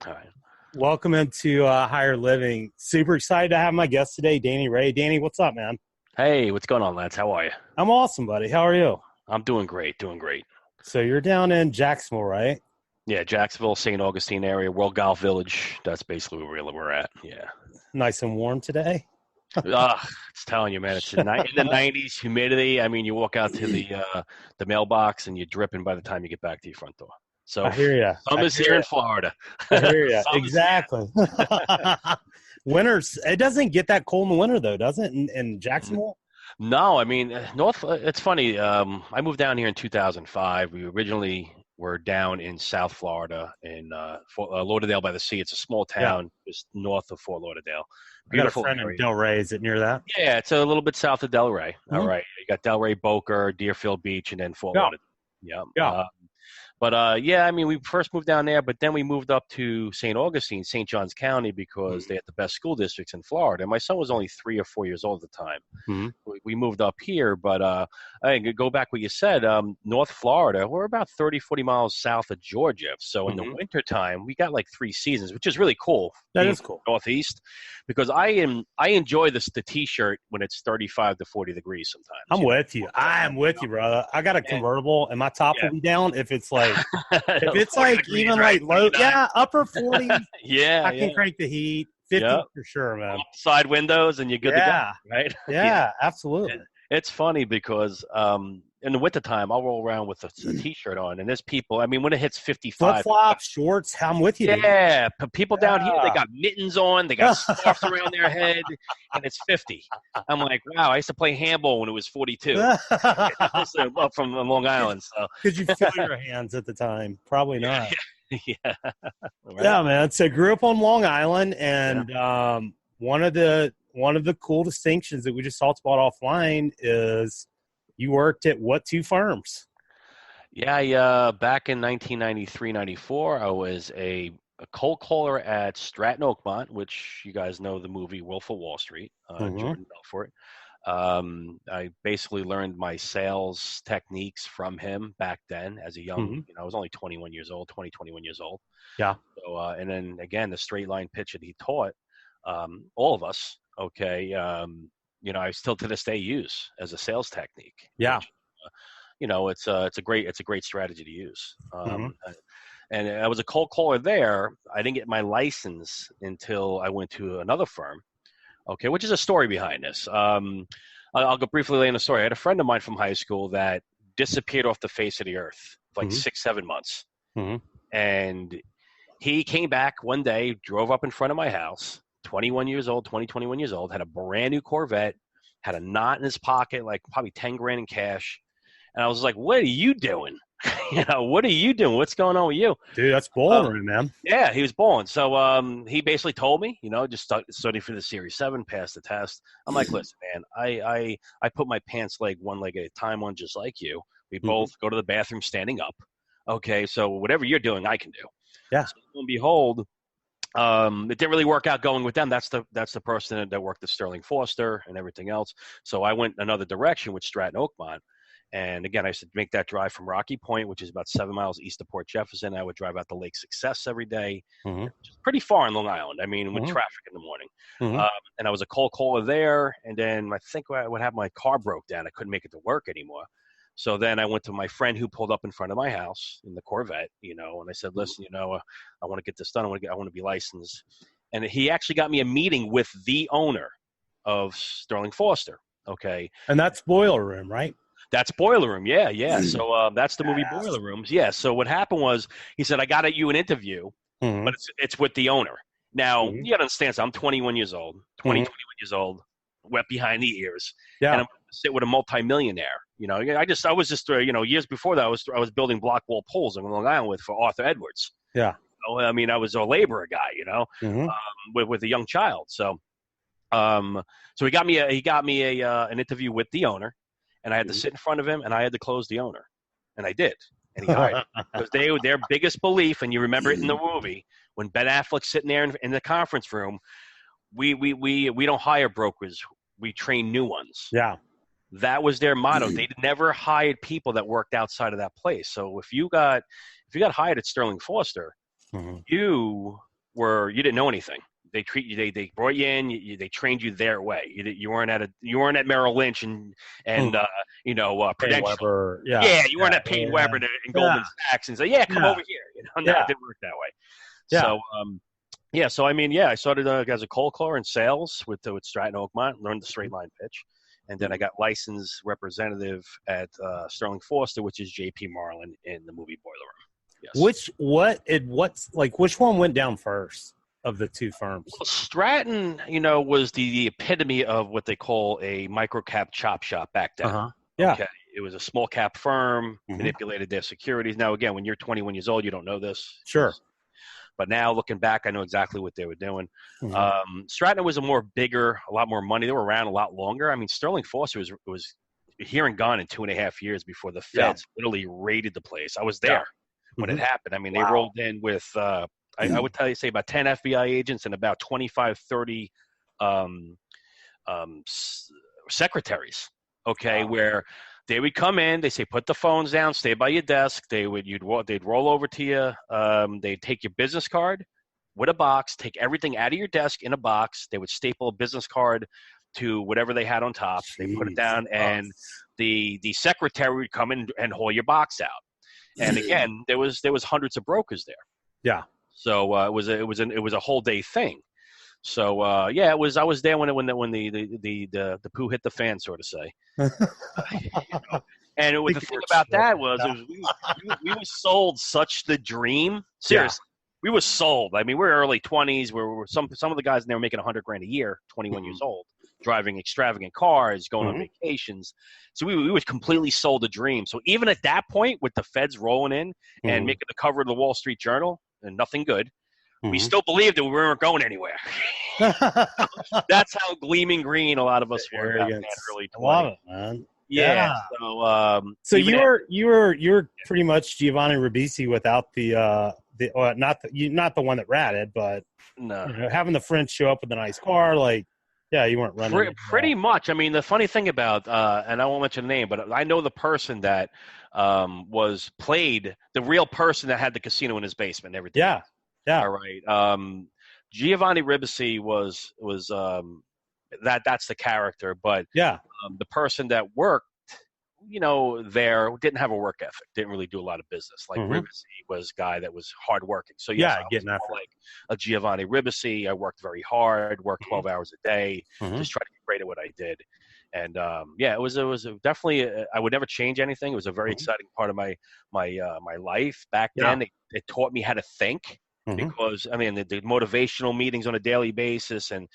All right. Welcome into Higher Living. Super excited to have my guest today, Danny Ray. Danny, what's up, man? Hey, what's going on, Lance? How are you? I'm awesome, buddy. How are you? I'm doing great, doing great. So you're down in Jacksonville, right? Yeah, Jacksonville, St. Augustine area, World Golf Village. That's basically where we're at. Yeah. Nice and warm today. It's telling you, man. It's in the 90s, humidity. I mean, you walk out to the mailbox and you're dripping by the time you get back to your front door. So I hear you. summer's here in Florida. I hear you. Summer's Exactly. Winters. It doesn't get that cold in the winter, though, does it? In Jacksonville? No, I mean, it's funny. I moved down here in 2005. We originally were down in South Florida in Fort Lauderdale by the Sea. It's a small town just north of Fort Lauderdale. I got a Beautiful friend in area. Delray. Is it near that? Yeah, it's a little bit south of Delray. All Mhm. right. You got Delray, Boca, Deerfield Beach, and then Fort Yeah. Lauderdale. Yeah. Yeah. Yeah, I mean, we first moved down there, but then we moved up to St. Augustine, St. Johns County, because they had the best school districts in Florida. And my son was only 3 or 4 years old at the time. Mhm. We moved up here, but I think go back what you said, North Florida, we're about 30, 40 miles south of Georgia. So in the wintertime, we got like 3 seasons, which is really cool. That being is cool. Northeast, because I enjoy the T-shirt when it's 35 to 40 degrees sometimes. I'm with you. I am with you, brother. I got a convertible, and my top will be down if it's like if it's 40 like degrees, even right? like low, 39. upper 40s. Yeah, I can crank the heat. 50 for sure, man. Side windows and you're good to go, right? Yeah, absolutely. It's funny because in the wintertime, I'll roll around with a T-shirt on, and there's people, I mean, when it hits 55. Flip-flops, shorts, I'm with you. Yeah, people down here, they got mittens on, they got scarves around their head, and it's 50. I'm like, wow, I used to play handball when it was 42. Well, from Long Island. So. Could you feel your hands at the time? Probably not. Yeah. Right. Yeah, man. So I grew up on Long Island, and one of the cool distinctions that we just talked about offline is you worked at what 2 firms? Yeah, back in 1993, 94, I was a cold caller at Stratton Oakmont, which you guys know the movie Wolf of Wall Street, Jordan Belfort. I basically learned my sales techniques from him back then as a young, I was only 21 years old. Yeah. So, and then again, the straight line pitch that he taught all of us, I still to this day use as a sales technique. Yeah. Which, it's a great strategy to use. And I was a cold caller there. I didn't get my license until I went to another firm. Okay, which is a story behind this. I'll go briefly lay in the story. I had a friend of mine from high school that disappeared off the face of the earth for like 6-7 months. And he came back one day, drove up in front of my house, 21 years old, had a brand new Corvette, had a knot in his pocket, like probably 10 grand in cash. And I was like, what are you doing? What are you doing? What's going on with you? Dude, that's bowling, man. Yeah, he was bowling. So he basically told me, just study for the Series 7, pass the test. I'm like, listen, man, I put my pants leg one leg at a time on just like you. We both go to the bathroom standing up. Okay, so whatever you're doing, I can do. Yeah. So lo and behold, it didn't really work out going with them. That's the person that worked at Sterling Foster and everything else. So I went another direction with Stratton Oakmont. And again, I used to make that drive from Rocky Point, which is about 7 miles east of Port Jefferson. I would drive out to Lake Success every day, which is pretty far in Long Island. I mean, with traffic in the morning. And I was a cold caller there. And then I think what happened, my car broke down. I couldn't make it to work anymore. So then I went to my friend who pulled up in front of my house in the Corvette, and I said, listen, I want to get this done. I want to be licensed. And he actually got me a meeting with the owner of Sterling Foster. Okay. And that's Boiler Room, right? That's Boiler Room. Yeah. So that's the movie Boiler Rooms. Yeah. So what happened was he said, I got you an interview, but it's with the owner. Now, you got to understand, so I'm 21 years old, 21 years old, wet behind the ears. Yeah. And I'm going to sit with a multimillionaire. I was just years before that, I was building block wall poles in Long Island for Arthur Edwards. Yeah. I mean, I was a laborer guy, with a young child. So he got me an interview with the owner. And I had to sit in front of him, and I had to close the owner, and I did. And he hired me because their biggest belief, and you remember it in the movie when Ben Affleck's sitting there in the conference room. We don't hire brokers; we train new ones. Yeah, that was their motto. They never hired people that worked outside of that place. So if you got hired at Sterling Foster, you were you didn't know anything. They treat you. They brought you in. They trained you their way. You weren't at Merrill Lynch and Payne Prudential. Weber, Yeah, you weren't at Payne Weber and Goldman Sachs and say, "Yeah, come over here." No, it didn't work that way. Yeah. So I started as a cold caller in sales with Stratton Oakmont, learned the straight line pitch, and then I got licensed representative at Sterling Foster, which is J.P. Marlin in the movie Boiler Room. Yes. Which one went down first of the two firms? Well, Stratton, was the epitome of what they call a microcap chop shop back then. Yeah. Okay. It was a small cap firm, manipulated their securities. Now, again, when you're 21 years old, you don't know this. Sure. But now, looking back, I know exactly what they were doing. Stratton was a lot more money. They were around a lot longer. I mean, Sterling Foster was here and gone in 2.5 years before the Feds literally raided the place. I was there when it happened. I mean, they rolled in with, I would say about 10 FBI agents and about 25, 30 secretaries, where they would come in, they say, put the phones down, stay by your desk. They'd roll over to you. They'd take your business card with a box, take everything out of your desk in a box. They would staple a business card to whatever they had on top. They put it down, and the secretary would come in and haul your box out. And again, there was hundreds of brokers there. Yeah. So it was a whole day thing. So I was there when the poo hit the fan, so to say. And the thing about that was we were sold such the dream. Seriously, we were sold. I mean, we're early 20s. We're some of the guys, and they were making $100,000 a year, 21 years old, driving extravagant cars, going on vacations. So we were completely sold a dream. So even at that point, with the Feds rolling in and making the cover of the Wall Street Journal and nothing good, we still believed that we weren't going anywhere. That's how gleaming green a lot of us were back in early 20s. I love it, man. Yeah. So you were pretty much Giovanni Ribisi without not the one that ratted, but having the friends show up with a nice car, you weren't running. Pretty much. I mean, the funny thing about, and I won't mention the name, but I know the person that played the real person that had the casino in his basement and everything. Yeah. Yeah. All right. Giovanni Ribisi was that's the character, but the person that worked, there didn't have a work ethic, didn't really do a lot of business. Like Ribisi was a guy that was hardworking. So getting after like a Giovanni Ribisi. I worked very hard, worked 12 hours a day, just trying to be great at what I did. And it was definitely I would never change anything. It was a very exciting part of my life back then. It taught me how to think. Because I mean the motivational meetings on a daily basis and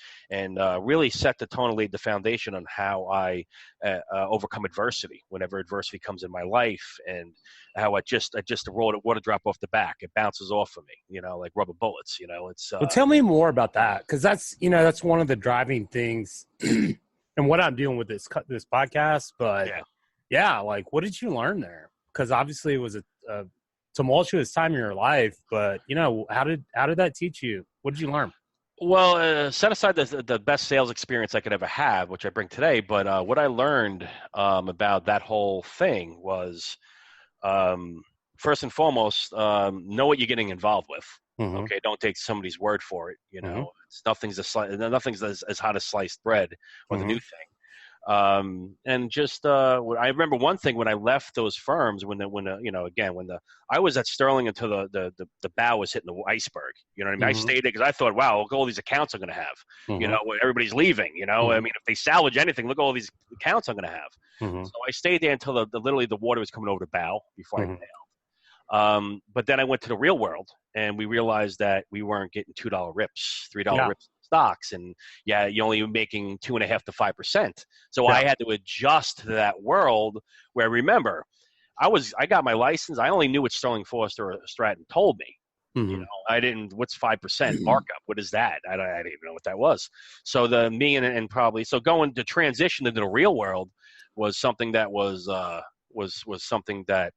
really set the tone and laid the foundation on how I overcome adversity whenever adversity comes in my life, and how I just roll a water drop off the back. It bounces off of me, like rubber bullets. It's. Well, tell me more about that, because that's one of the driving things, and what I'm doing with this podcast. But what did you learn there? Because obviously it was a tumultuous time in your life, but how did that teach you? What did you learn? Well, set aside the best sales experience I could ever have, which I bring today, but what I learned about that whole thing was, first and foremost, know what you're getting involved with. Okay, don't take somebody's word for it. Nothing's as hot as sliced bread or the new thing. And just I remember one thing when I left those firms, I was at Sterling until the bow was hitting the iceberg. You know what I mean? I stayed there because I thought, wow, look at all these accounts I'm going to have. Everybody's leaving. I mean, if they salvage anything, look at all these accounts I'm going to have. So I stayed there until literally the water was coming over the bow before I bailed. But then I went to the real world, and we realized that we weren't getting $2 rips, $3 rips stocks, and you're only making 2.5% to 5%. So I had to adjust to that world where, remember, I got my license. I only knew what Sterling Foster or Stratton told me. I didn't. What's 5% markup? What is that? I didn't even know what that was. So going to transition into the real world was something that was something that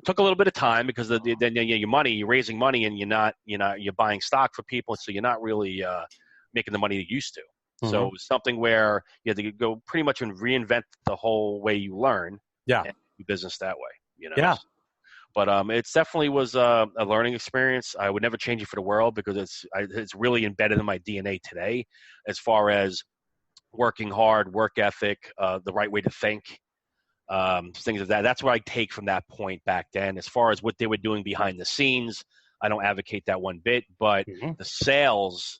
took a little bit of time, because then you're raising money, and you're buying stock for people, so you're not really making the money you used to. So it was something where you had to go pretty much and reinvent the whole way you learn and do business that way. But it's definitely was a learning experience. I would never change it for the world because it's really embedded in my DNA today, as far as working hard, work ethic, the right way to think, things of that. That's what I take from that point back then. As far as what they were doing behind the scenes, I don't advocate that one bit. But the sales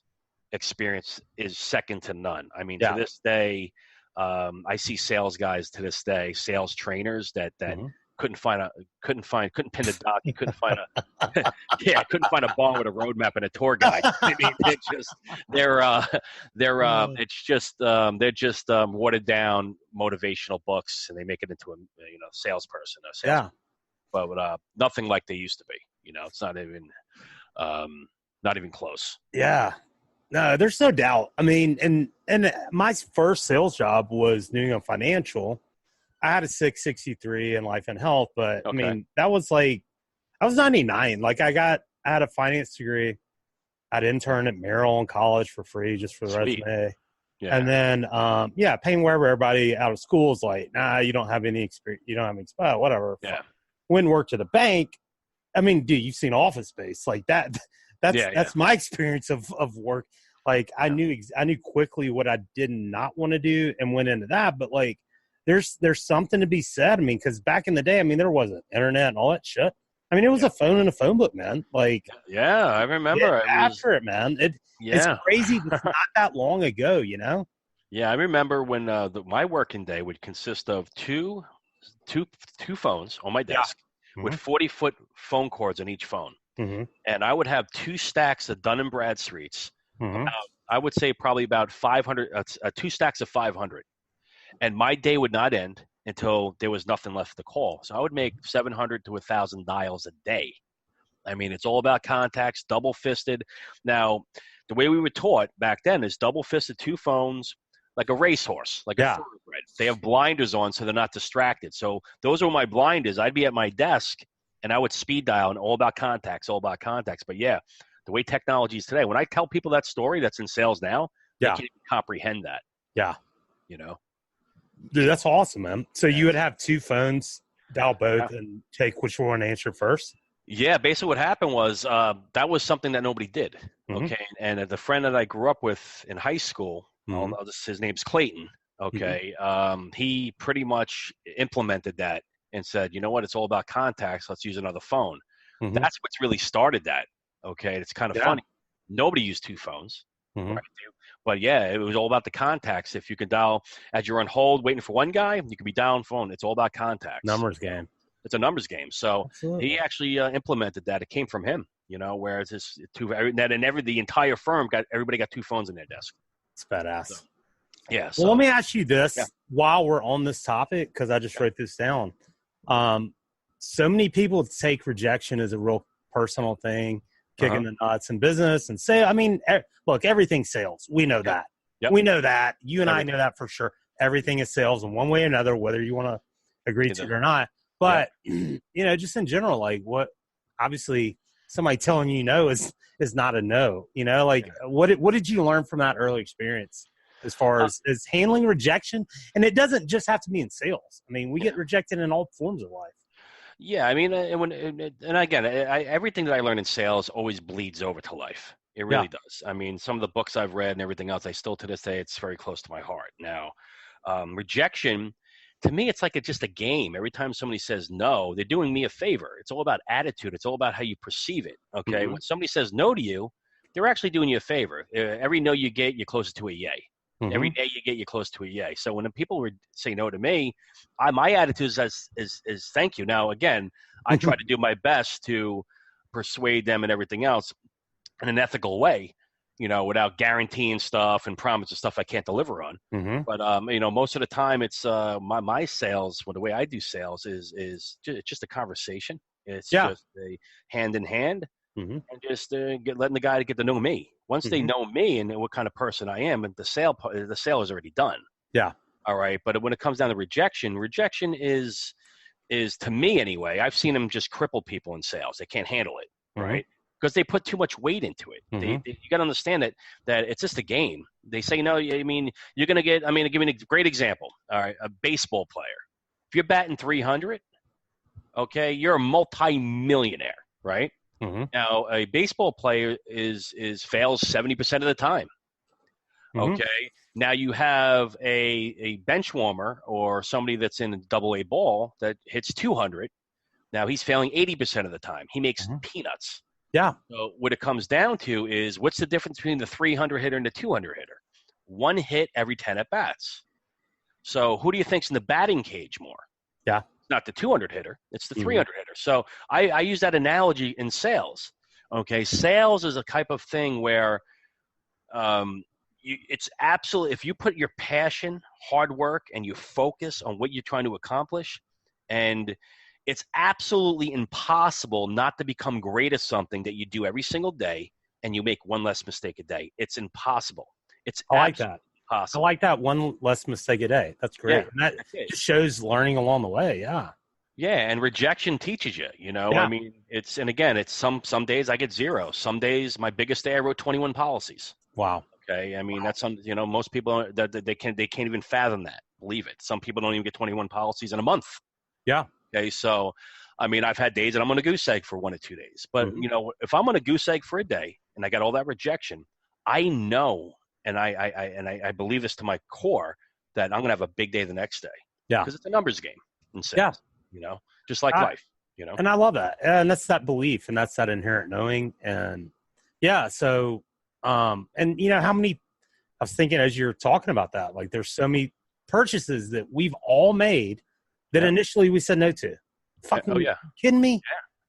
experience is second to none. I mean, to this day, I see sales guys to this day, sales trainers that couldn't pin a doc. You couldn't find couldn't find a bar with a roadmap and a tour guide. I mean, they're just watered down motivational books, and they make it into a salesperson. But nothing like they used to be. It's not even close. Yeah. No, there's no doubt. I mean, and my first sales job was New England Financial. I had a 663 in life and health, but I mean, that was I was 99. I had a finance degree. I'd interned at Merrill in college for free, just for the resume. Yeah. And then, paying wherever everybody out of school is nah, you don't have any experience. You don't have any experience, whatever. Yeah. Went and worked at a bank. I mean, dude, you've seen Office Space that. That's my experience of work. I knew quickly what I did not want to do and went into that. But there's something to be said. I mean, because back in the day, I mean, there wasn't internet and all that shit. I mean, it was a phone and a phone book, man. I remember. After it, man. It's crazy. It's not that long ago, Yeah, I remember when my working day would consist of two phones on my desk with 40-foot phone cords on each phone. Mm-hmm. And I would have 2 stacks of Dun & Bradstreets. I would say probably about 500, 2 stacks of 500. And my day would not end until there was nothing left to call. So I would make 700 to 1,000 dials a day. I mean, it's all about contacts, double-fisted. Now, the way we were taught back then is double-fisted 2 phones, like a racehorse, like a thoroughbred. They have blinders on so they're not distracted. So those are my blinders. I'd be at my desk, and I would speed dial and all about contacts. But yeah, the way technology is today, when I tell people that story that's in sales now, they can't even comprehend that. Yeah. Dude, that's awesome, man. So you would have 2 phones, dial both, and take which one to answer first? Yeah, basically what happened was that was something that nobody did. Okay. And the friend that I grew up with in high school, his name's Clayton. Okay. He pretty much implemented that and said, you know what, it's all about contacts. Let's use another phone. That's what's really started that. Okay. It's kind of funny. Nobody used 2 phones. Right? But yeah, it was all about the contacts. If you could dial as you're on hold waiting for one guy, you could be down phone. It's all about contacts. Numbers game. It's a numbers game. So he actually implemented that. It came from him, whereas his 2, the entire firm everybody got 2 phones in their desk. It's badass. So, yeah. Well, let me ask you this while we're on this topic, because I just wrote this down. So many people take rejection as a real personal thing, kicking the nuts in business and say, I mean, look, everything's sales. We know that. Yep. We know that. You and I know that for sure. Everything is sales in one way or another, whether you want to agree to it or not. But, just in general, what obviously somebody telling you no is not a no. What did you learn from that early experience as far as handling rejection? And it doesn't just have to be in sales. I mean, we get rejected in all forms of life. Yeah, I mean, and again, everything that I learned in sales always bleeds over to life. It really does. I mean, some of the books I've read and everything else, I still to this day, it's very close to my heart. Now, rejection, to me, it's just a game. Every time somebody says no, they're doing me a favor. It's all about attitude. It's all about how you perceive it. Okay, when somebody says no to you, they're actually doing you a favor. Every no you get, you're closer to a yay. Every day you get, you're close to a yay. So when people would say no to me, my attitude is thank you. Now, again, I try to do my best to persuade them and everything else in an ethical way, without guaranteeing stuff and promising stuff I can't deliver on. But, most of the time it's my sales, the way I do sales is just a conversation. It's just a hand in hand. And just letting the guy get to know me. Once they know me and what kind of person I am, and the sale is already done. Yeah. All right. But when it comes down to rejection is to me anyway, I've seen them just cripple people in sales. They can't handle it. Right. Because they put too much weight into it. You got to understand that it's just a game. They say, no, I mean, you're going to get, I'll give you a great example. All right. A baseball player. If you're batting 300, okay, you're a multi-millionaire, right? Mm-hmm. Now, a baseball player is fails 70% of the time. Mm-hmm. Okay. Now you have a bench warmer or somebody that's in double A ball that hits 200. Now he's failing 80% of the time. He makes peanuts. Yeah. So what it comes down to is what's the difference between the 300 hitter and the 200 hitter? One hit every 10 at bats. So who do you think's in the batting cage more? Yeah. It's not the 200 hitter. It's the 300 hitter. So I use that analogy in sales. Okay. Sales is a type of thing where it's absolutely, if you put your passion, hard work, and you focus on what you're trying to accomplish, and it's absolutely impossible not to become great at something that you do every single day and you make one less mistake a day. It's impossible. It's I like that. Impossible. I like that, one less mistake a day. That's great. Yeah, and that just shows learning along the way. Yeah. Yeah, and rejection teaches you, Yeah. I mean, it's some days I get 0. Some days, my biggest day I wrote 21 policies. Wow. Okay, I mean that's most people they can't even fathom that, believe it. Some people don't even get 21 policies in a month. Yeah. Okay, so I mean I've had days that I'm on a goose egg for 1 or 2 days, but if I'm on a goose egg for a day and I got all that rejection, I know, and I believe this to my core, that I'm gonna have a big day the next day. Yeah, because it's a numbers game in sales. Yeah, just like life. And I love that, and that's that belief, and that's that inherent knowing, and so. And how many, I was thinking as you're talking about that, like there's so many purchases that we've all made that initially we said no to. Fucking, you kidding me?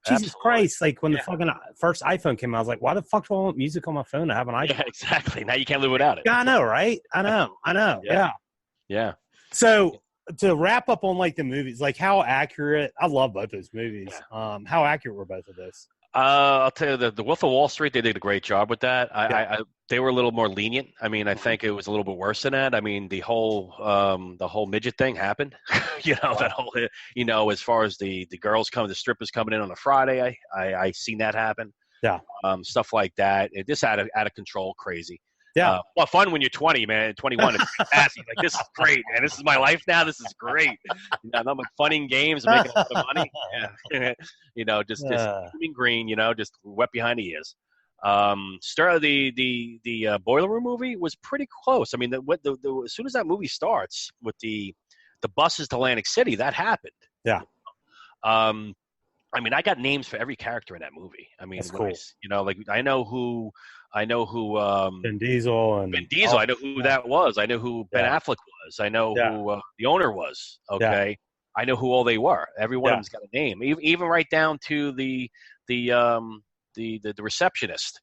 Yeah, Jesus Christ. Like when the fucking first iPhone came out, I was like, why the fuck do I want music on my phone? I have an iPhone. Yeah, exactly. Now you can't live without it. Yeah, I know, right? I know. Yeah. So to wrap up on like the movies, like how accurate, I love both those movies. Yeah. How accurate were both of those? I'll tell you, the Wolf of Wall Street, they did a great job with that. They were a little more lenient. I mean, I think it was a little bit worse than that. I mean, the whole midget thing happened. That whole, as far as the girls the strippers coming in on a Friday, I seen that happen. Yeah. Stuff like that. It just out of control, crazy. Yeah. Well, fun when you're 20, man. 21, it's fantastic. Like, this is great, man. This is my life now. This is great. I'm funning games and making a lot of money. Yeah. Just shooting green. Just wet behind the ears. The Boiler Room movie was pretty close. I mean, as soon as that movie starts with the buses to Atlantic City, that happened. Yeah. I mean, I got names for every character in that movie. I mean, that's cool. I know who Vin Diesel. I know who that was. I know who Ben Affleck was. I know who the owner was. Okay. Yeah. I know who all they were. Every one of them's got a name. Even right down to the receptionist.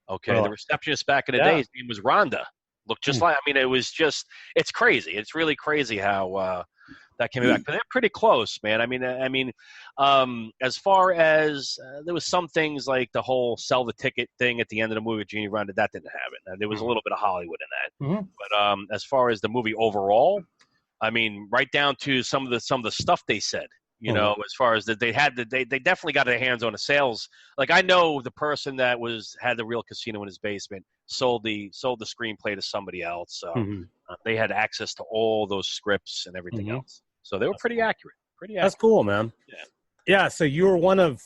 Okay. The receptionist back in the day, his name was Rhonda. Looked just like, it's crazy. It's really crazy how that came back. But they're pretty close, man. I mean, as far as there was some things like the whole sell the ticket thing at the end of the movie with Jeannie Rhonda, that didn't happen. There was a little bit of Hollywood in that. Mm-hmm. But as far as the movie overall, I mean, right down to some of the stuff they said. As far as that they definitely got their hands on the sales. Like, I know the person that had the real casino in his basement sold the screenplay to somebody else. So they had access to all those scripts and everything else. So they were pretty accurate. That's cool, man. Yeah. So you were one of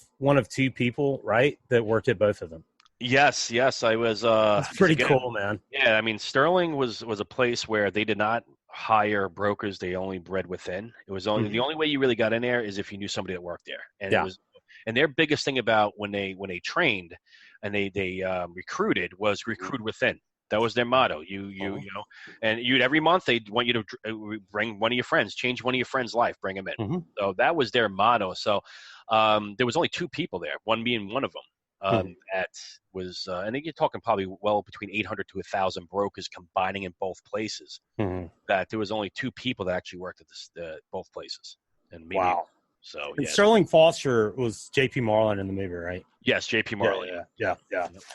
2 people, right, that worked at both of them. Yes, I was. That's pretty cool, man. Yeah, I mean, Sterling was a place where they did not hire brokers. They only bred within. It was only the only way you really got in there is if you knew somebody that worked there. And it was, and their biggest thing about when they trained and they recruited was recruit within. That was their motto. And every month they'd want you to bring one of your friends, change one of your friends' life, bring them in. So that was their motto. So there was only 2 people there, one being one of them. That was, and you're talking probably well between 800 to 1,000 brokers combining in both places. That there was only 2 people that actually worked at both places. And wow. So and Sterling Foster was J.P. Marlin in the movie, right? Yes, J.P. Marlin. Yeah.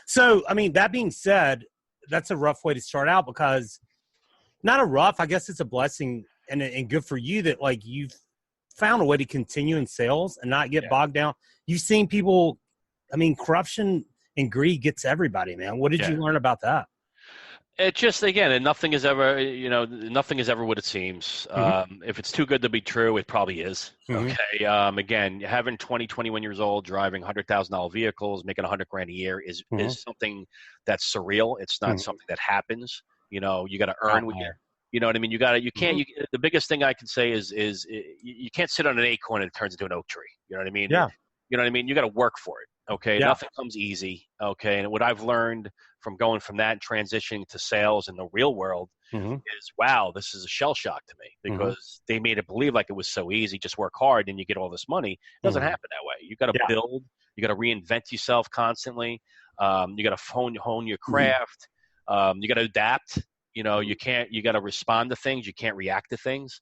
So, I mean, that being said, that's a rough way to start out because not a rough, I guess it's a blessing and good for you that like you've found a way to continue in sales and not get bogged down. You've seen people, I mean, corruption and greed gets everybody, man. What did you learn about that? It just, again, and nothing is ever, nothing is ever what it seems. If it's too good to be true, it probably is. Okay. Again, having 20, 21 years old, driving $100,000 vehicles, making 100 grand a year is something that's surreal. It's not something that happens. You got to earn what you know what I mean? The biggest thing I can say is you can't sit on an acorn and it turns into an oak tree. You know what I mean? Yeah. You know what I mean? You got to work for it. Okay. Yeah. Nothing comes easy. Okay. And what I've learned from going from that and transitioning to sales in the real world is, wow, this is a shell shock to me, because they made it believe like it was so easy, just work hard and you get all this money. It doesn't happen that way. You got to build, you got to reinvent yourself constantly. You got to hone your craft. You got to adapt. You got to respond to things. You can't react to things.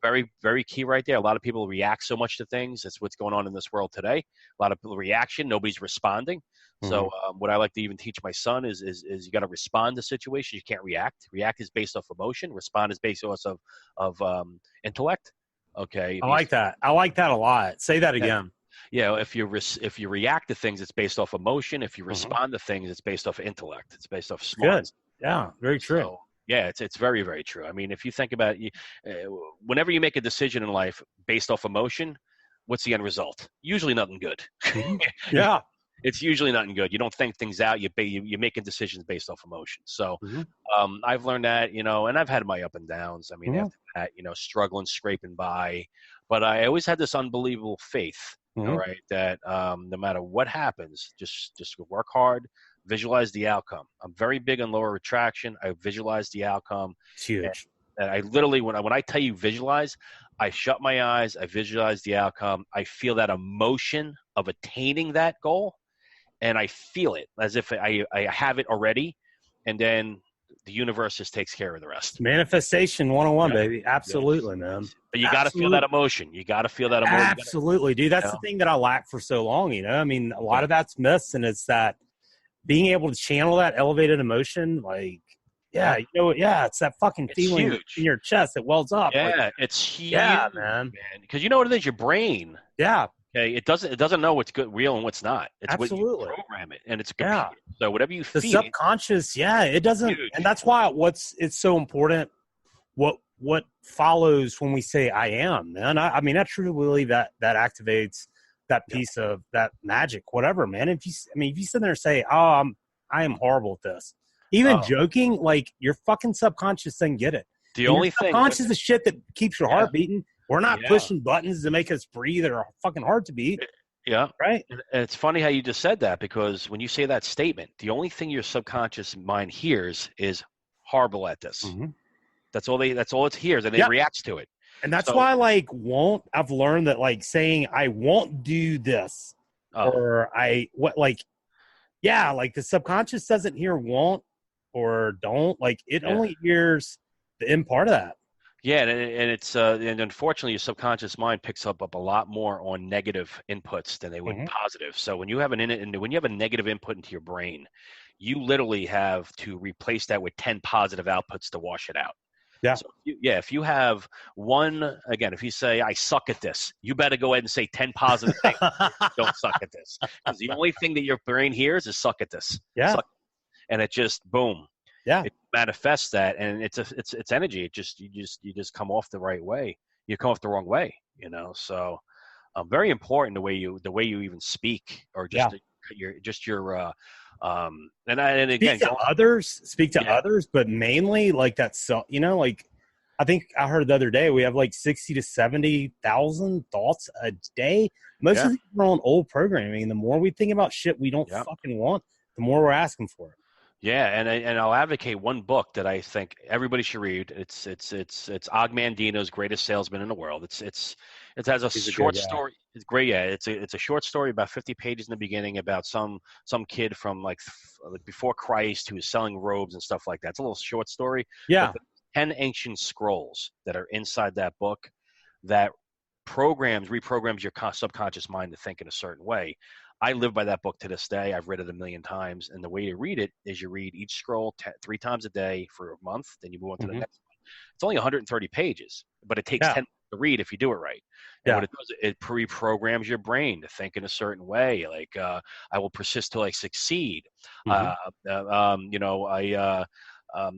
Very, very key right there. A lot of people react so much to things. That's what's going on in this world today. A lot of people reaction. Nobody's responding. So what I like to even teach my son is you got to respond to situations. You can't react. React is based off emotion. Respond is based off of intellect. Okay. I like that. I like that a lot. Say that again. Yeah. If you react to things, it's based off emotion. If you respond to things, it's based off intellect. It's based off smarts. Good. Yeah. Very true. So, yeah, it's very, very true. I mean, if you think about it, whenever you make a decision in life based off emotion, what's the end result? Usually nothing good. Yeah. It's usually nothing good. You don't think things out. You're making decisions based off emotion. So I've learned that, and I've had my up and downs. I mean, after that, struggling, scraping by. But I always had this unbelievable faith, all right, that no matter what happens, just work hard. Visualize the outcome. I'm very big on lower attraction. I visualize the outcome. It's huge. And I literally, when I tell you visualize, I shut my eyes. I visualize the outcome. I feel that emotion of attaining that goal, and I feel it as if I have it already, and then the universe just takes care of the rest. Manifestation 101, baby. Absolutely, man. But you got to feel that emotion. You got to feel that emotion. Absolutely, dude. That's the thing that I lacked for so long. I mean, a lot of that's missed, and it's that being able to channel that elevated emotion, like, it's that fucking feeling in your chest that wells up. Yeah, like, it's huge. Yeah, man. Because you know what it is? Your brain. Yeah. Okay, it doesn't know what's good, real, and what's not. It's Absolutely. what you program it, and it's a computer. So whatever you the feed subconscious, it doesn't, and that's why it's so important. What follows when we say "I am," man? I mean, I truly believe that activates that piece of that magic, whatever, man. If you sit there and say, "Oh, I am horrible at this," even joking, like your fucking subconscious doesn't get it. The only thing subconscious is the shit that keeps your heart beating. We're not pushing buttons to make us breathe or fucking hard to beat. Yeah. Right. And it's funny how you just said that, because when you say that statement, the only thing your subconscious mind hears is horrible at this. That's all it hears, and it reacts to it. And that's why, I've learned that, saying I won't do this or the subconscious doesn't hear won't or don't. It only hears the end part of that. Yeah, and it's and unfortunately, your subconscious mind picks up a lot more on negative inputs than they would positive. So when you have a negative input into your brain, you literally have to replace that with 10 positive outputs to wash it out. Yeah. So if you have one, again, if you say, I suck at this, you better go ahead and say 10 positive things. Don't suck at this. Because the only thing that your brain hears is suck at this. Yeah. And it just, boom. Yeah. It manifests that, and it's energy. You just come off the right way. You come off the wrong way, So very important the way you even speak, or just your and again, speak to others, but mainly I think I heard the other day we have 60 to 70,000 thoughts a day. Most of these are on old programming. The more we think about shit we don't fucking want, the more we're asking for it. Yeah, and I'll advocate one book that I think everybody should read. It's Og Mandino's Greatest Salesman in the World. It has a short story. It's great. Yeah, it's a short story about 50 pages in the beginning about some kid from before Christ who was selling robes and stuff like that. It's a little short story. Yeah. 10 ancient scrolls that are inside that book that reprograms your subconscious mind to think in a certain way. I live by that book to this day. I've read it 1,000,000 times. And the way you read it is you read each scroll 3 times a day for a month. Then you move on to the next one. It's only 130 pages, but it takes 10 to read if you do it right. And what it does, it reprograms your brain to think in a certain way. I will persist till I succeed.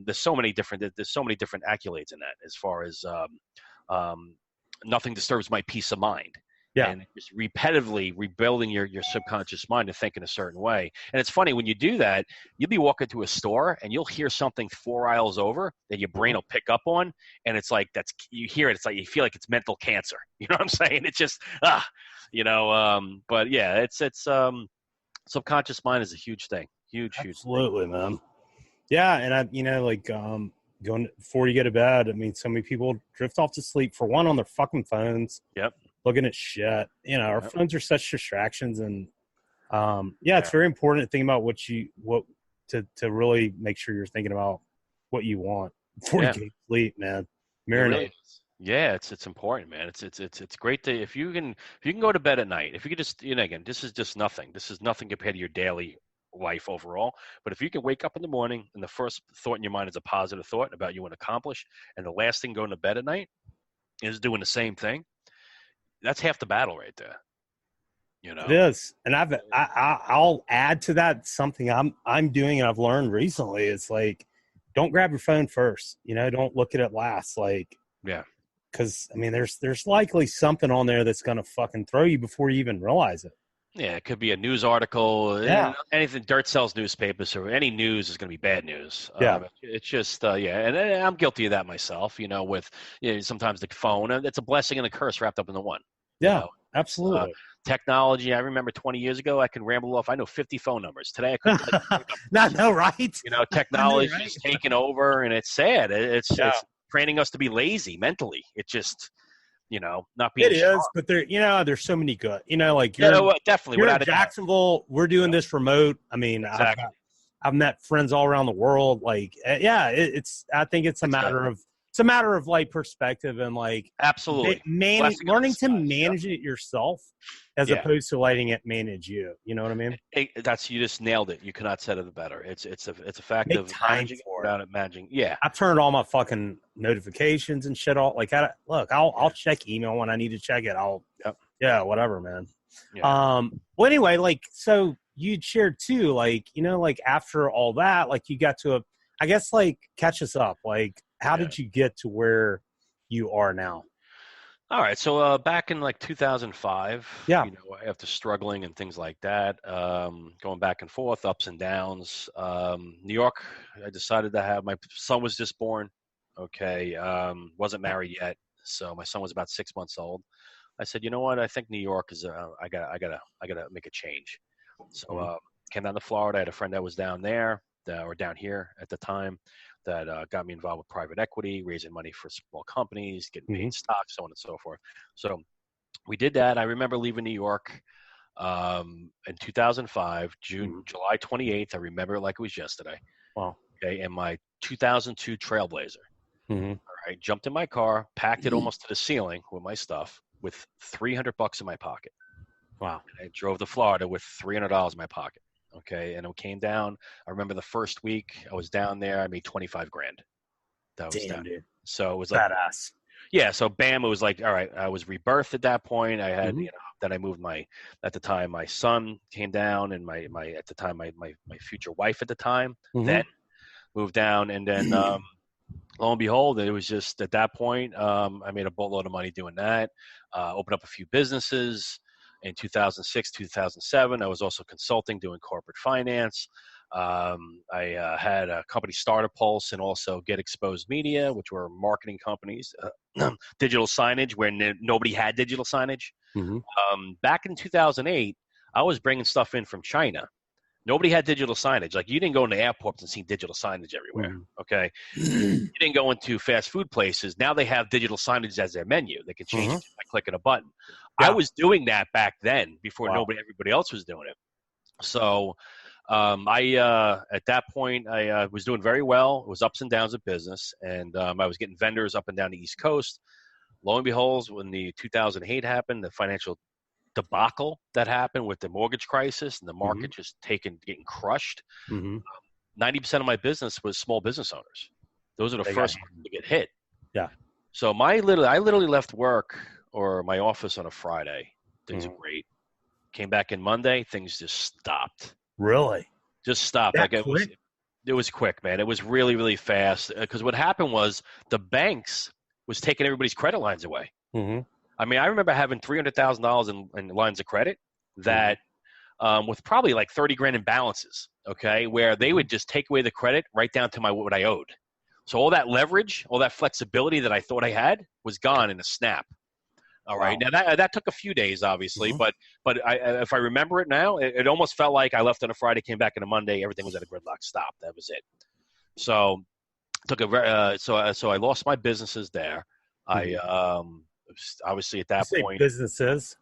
there's so many different accolades in that, as far as nothing disturbs my peace of mind. Yeah. And just repetitively rebuilding your subconscious mind to think in a certain way. And it's funny, when you do that, you'll be walking to a store and you'll hear something 4 aisles over that your brain will pick up on. And it's like, you hear it. It's like, you feel like it's mental cancer. You know what I'm saying? It's just, but yeah, it's subconscious mind is a huge thing. Huge thing. Absolutely, man. Yeah. And going before you go to bed, I mean, so many people drift off to sleep, for one, on their fucking phones. Yep. Looking at shit. Our phones are such distractions, and it's very important to think about to really make sure you're thinking about what you want before you get to sleep, man. Marinate. Yeah, it's important, man. It's great to if you can go to bed at night. If you could just, again, this is just nothing. This is nothing compared to your daily life overall. But if you can wake up in the morning and the first thought in your mind is a positive thought about you want to accomplish, and the last thing going to bed at night is doing the same thing, that's half the battle right there. It is. And I'll add to that something I'm doing and I've learned recently. It's like, don't grab your phone first. Don't look at it last. Because I mean, there's likely something on there that's gonna fucking throw you before you even realize it. Yeah, it could be a news article. Yeah. Anything. Dirt sells newspapers, so any news is going to be bad news. Yeah. It's just, and I'm guilty of that myself, with sometimes the phone. It's a blessing and a curse wrapped up into one. Yeah, absolutely. Technology, I remember 20 years ago, I can ramble off. I know 50 phone numbers. Today I couldn't. No, right? Technology is taking over, and it's sad. It's training us to be lazy mentally. It just... not being. It sharp. is, but there's so many good. Definitely. You're in Jacksonville. We're doing this remote. I mean, exactly. I've met friends all around the world. I think it's a matter of like perspective and absolutely learning to manage it yourself as opposed to letting it manage you. You know what I mean? You just nailed it. You cannot said it better. It's a fact of managing without it managing. Yeah, I turned all my fucking notifications and shit off. I'll check email when I need to check it. Whatever, man. Yeah. Well, anyway, so you'd shared too, after all that, you got to catch us up. How did you get to where you are now? All right. So back in 2005, after struggling and things like that, going back and forth, ups and downs, New York, I decided to have, my son was just born. Okay. Wasn't married yet. So my son was about 6 months old. I said, you know what? I think New York is, I gotta make a change. So came down to Florida. I had a friend that was down there or down here at the time that got me involved with private equity, raising money for small companies, getting paid stocks, so on and so forth. So we did that. I remember leaving New York in 2005, July 28th. I remember it like it was yesterday. Wow. Okay. And my 2002 Trailblazer. All right. Jumped in my car, packed it almost to the ceiling with my stuff, with $300 in my pocket. Wow. And I drove to Florida with $300 in my pocket. Okay. And it came down. I remember the first week I was down there, I made 25 grand. That was down. Dude. So it was badass. Yeah. So bam, it was like, all right, I was rebirthed at that point. I had, then I moved at the time, my son came down, and my future wife at the time, then moved down. And then, lo and behold, it was just at that point, I made a boatload of money doing that, opened up a few businesses. In 2006, 2007, I was also consulting, doing corporate finance. I had a company, Startup Pulse, and also Get Exposed Media, which were marketing companies, digital signage, where nobody had digital signage. Back in 2008, I was bringing stuff in from China. Nobody had digital signage. You didn't go into airports and see digital signage everywhere. Okay. You didn't go into fast food places. Now they have digital signage as their menu. They can change it by clicking a button. Yeah. I was doing that back then before everybody else was doing it. So at that point, I was doing very well. It was ups and downs of business. And I was getting vendors up and down the East Coast. Lo and behold, when the 2008 happened, the financial debacle that happened with the mortgage crisis and the market just getting crushed. 90% of my business was small business owners. Those are the first ones to get hit. Yeah. So I literally left work or my office on a Friday. Things are great. Came back in Monday, things just stopped. Really? Just stopped. It was quick, man. It was really, really fast. Because what happened was the banks was taking everybody's credit lines away. Mm-hmm. I mean, I remember having $300,000 in lines of credit that, with probably like 30 grand in balances. Okay, where they would just take away the credit right down to what I owed. So all that leverage, all that flexibility that I thought I had was gone in a snap. All right. Wow. Now that took a few days, obviously, but if I remember it now, it almost felt like I left on a Friday, came back on a Monday, everything was at a gridlock stop. That was it. So took so I lost my businesses there. I obviously at that point businesses.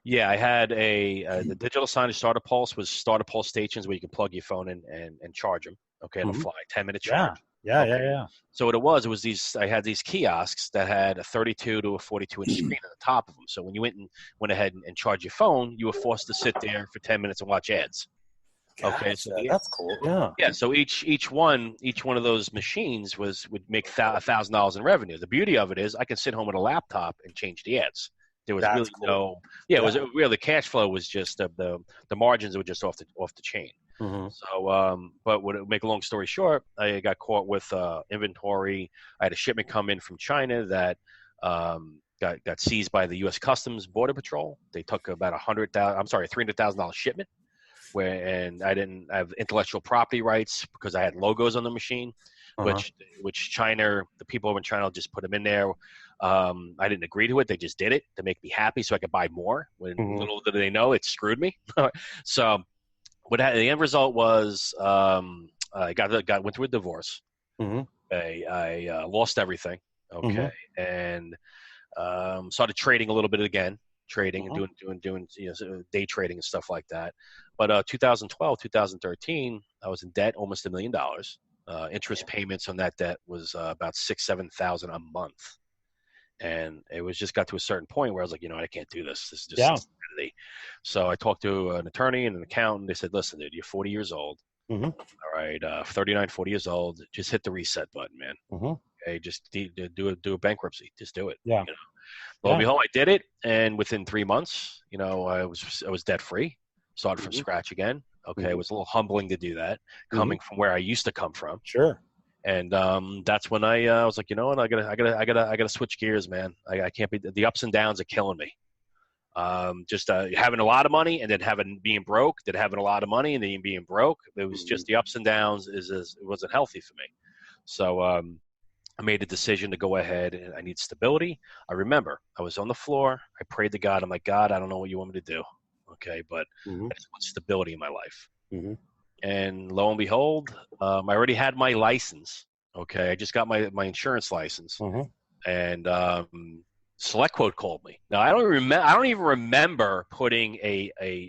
Yeah, I had the digital signage Starter Pulse was Starter Pulse stations where you can plug your phone in and charge them. Okay, on the fly, 10-minute charge. Yeah. So what it was these. I had these kiosks that had a 32 to a 42-inch screen on the top of them. So when you went ahead and charged your phone, you were forced to sit there for 10 minutes and watch ads. Gotcha. Okay, so that's cool. Yeah. Yeah. So each one of those machines would make $1,000 in revenue. The beauty of it is I can sit home with a laptop and change the ads. There was really cool. It was really the cash flow was just the margins were just off the chain. Mm-hmm. So, but to make a long story short, I got caught with inventory. I had a shipment come in from China that got seized by the U.S. Customs Border Patrol. They took about $300,000 shipment, and I didn't have intellectual property rights because I had logos on the machine, which China, the people over in China just put them in there. I didn't agree to it. They just did it to make me happy so I could buy more. When little did they know, it screwed me. So the end result was I went through a divorce. I lost everything. Okay. And started trading a little bit again, and doing day trading and stuff like that. But 2012, 2013, I was in debt almost $1 million. Interest payments on that debt was about $6,000-7,000 a month. And it was just got to a certain point where I was like, I can't do this. This is just insanity. So I talked to an attorney and an accountant. They said, listen, dude, you're 40 years old. All right. 39, 40 years old. Just hit the reset button, man. Okay. Just do a bankruptcy. Just do it. Yeah. Lo and behold, I did it. And within 3 months, I was debt free, started from scratch again. Okay. It was a little humbling to do that coming from where I used to come from. Sure. And that's when I was like, you know what, I gotta switch gears, man. I can't be, the ups and downs are killing me. Just having a lot of money and then being broke, then having a lot of money and then being broke. It was just the ups and downs. It wasn't healthy for me. So I made a decision to go ahead and I need stability. I remember I was on the floor. I prayed to God. I'm like, God, I don't know what you want me to do. Okay, but I just want stability in my life. And lo and behold, I already had my license. Okay, I just got my insurance license, and SelectQuote called me. Now I don't even remember putting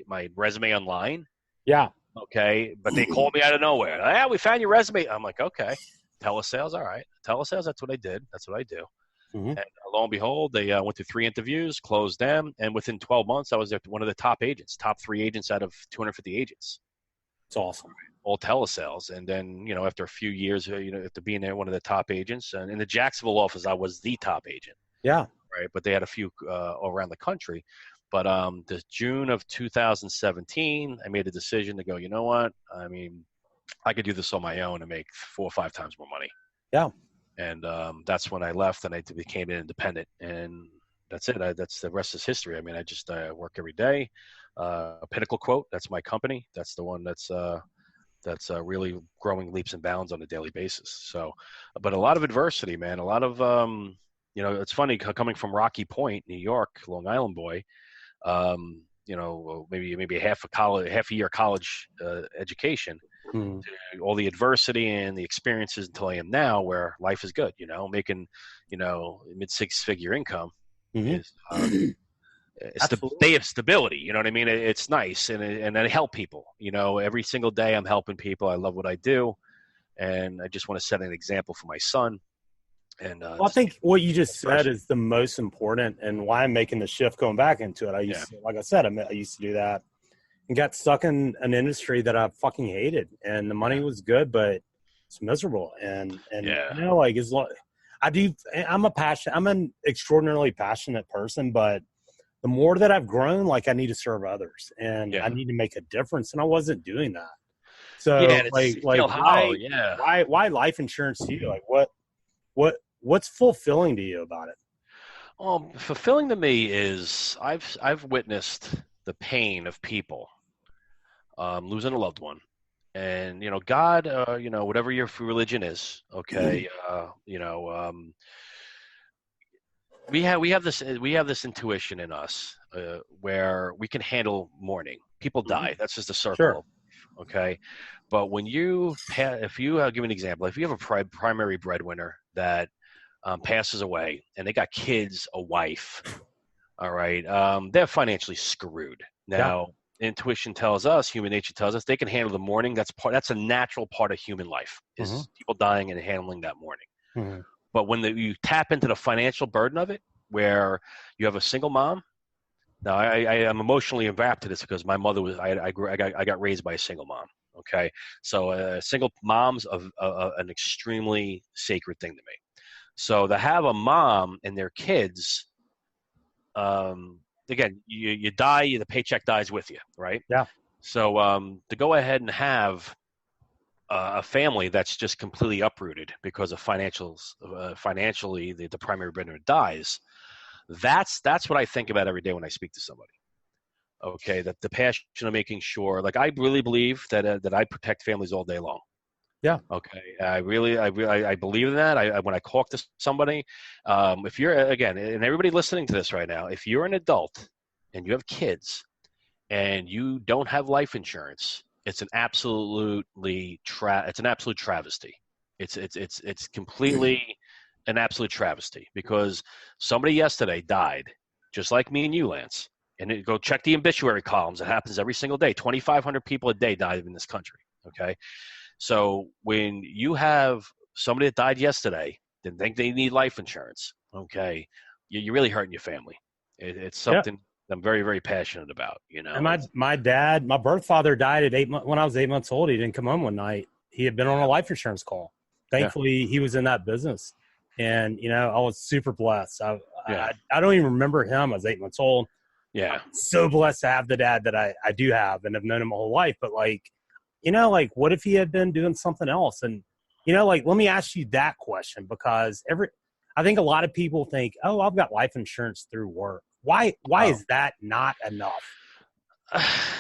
my resume online. Yeah. Okay, but they called me out of nowhere. Yeah, we found your resume. I'm like, okay, telesales. All right, telesales. That's what I did. That's what I do. And lo and behold, they went through 3 interviews, closed them, and within 12 months, I was one of the top 3 agents out of 250 agents. It's awesome. All telesales. And then, after a few years, after being there, one of the top agents, and in the Jacksonville office, I was the top agent. Yeah. Right. But they had a few all around the country. But the June of 2017, I made a decision to go, you know what? I mean, I could do this on my own and make 4 or 5 times more money. Yeah. And that's when I left and I became an independent. And that's it. That's the rest is history. I mean, I work every day. Pinnacle Quote, that's my company. That's the one that's really growing leaps and bounds on a daily basis. So, but a lot of adversity, man. A lot of it's funny coming from Rocky Point, New York, Long Island boy. Maybe half a year college education. To all the adversity and the experiences until I am now, where life is good. Making mid 6-figure income is. They have stability, you know what I mean? It's nice, and I help people. Every single day I'm helping people. I love what I do, and I just want to set an example for my son. And I think what you just said is the most important, and why I'm making the shift going back into it. I used to, like I said, I used to do that, and got stuck in an industry that I fucking hated, and the money was good, but it's miserable. And I'm an extraordinarily passionate person, but the more that I've grown, I need to serve others and I need to make a difference. And I wasn't doing that. So you like feel hollow. Yeah. why life insurance to you? Like what's fulfilling to you about it? Fulfilling to me is I've witnessed the pain of people losing a loved one, and God, whatever your religion is, okay, we have this intuition in us where we can handle mourning. People die. That's just a circle Sure. of life, okay. But when if you give an example, if you have a primary breadwinner that passes away and they got kids, a wife, all right, they're financially screwed. Yeah. Now, intuition tells us, human nature tells us, they can handle the mourning. That's a natural part of human life, is people dying and handling that mourning. Mm-hmm. But when you tap into the financial burden of it, where you have a single mom. Now, I am emotionally wrapped to this because my mother was I got raised by a single mom. Okay, so single moms of an extremely sacred thing to me. So to have a mom and their kids, again, you die, the paycheck dies with you, right? Yeah. So to go ahead and have a family that's just completely uprooted because of financially, the primary breadwinner dies. That's what I think about every day when I speak to somebody. Okay, that the passion of making sure, like I really believe that I protect families all day long. Yeah. Okay, I believe in that. When I talk to somebody, if you're again, and everybody listening to this right now, if you're an adult and you have kids and you don't have life insurance, it's an absolute travesty. It's completely an absolute travesty because somebody yesterday died, just like me and you, Lance. And go check the obituary columns. It happens every single day. 2,500 people a day die in this country. Okay, so when you have somebody that died yesterday, didn't think they need life insurance. Okay, you're really hurting your family. It's something I'm very, very passionate about. And my birth father died at when I was 8 months old. He didn't come home one night. He had been on a life insurance call. Thankfully, he was in that business, and I was super blessed. I don't even remember him. I was 8 months old. Yeah, I'm so blessed to have the dad that I do have, and have known him my whole life. But what if he had been doing something else? And let me ask you that question, because I think a lot of people think, oh, I've got life insurance through work. Why is that not enough?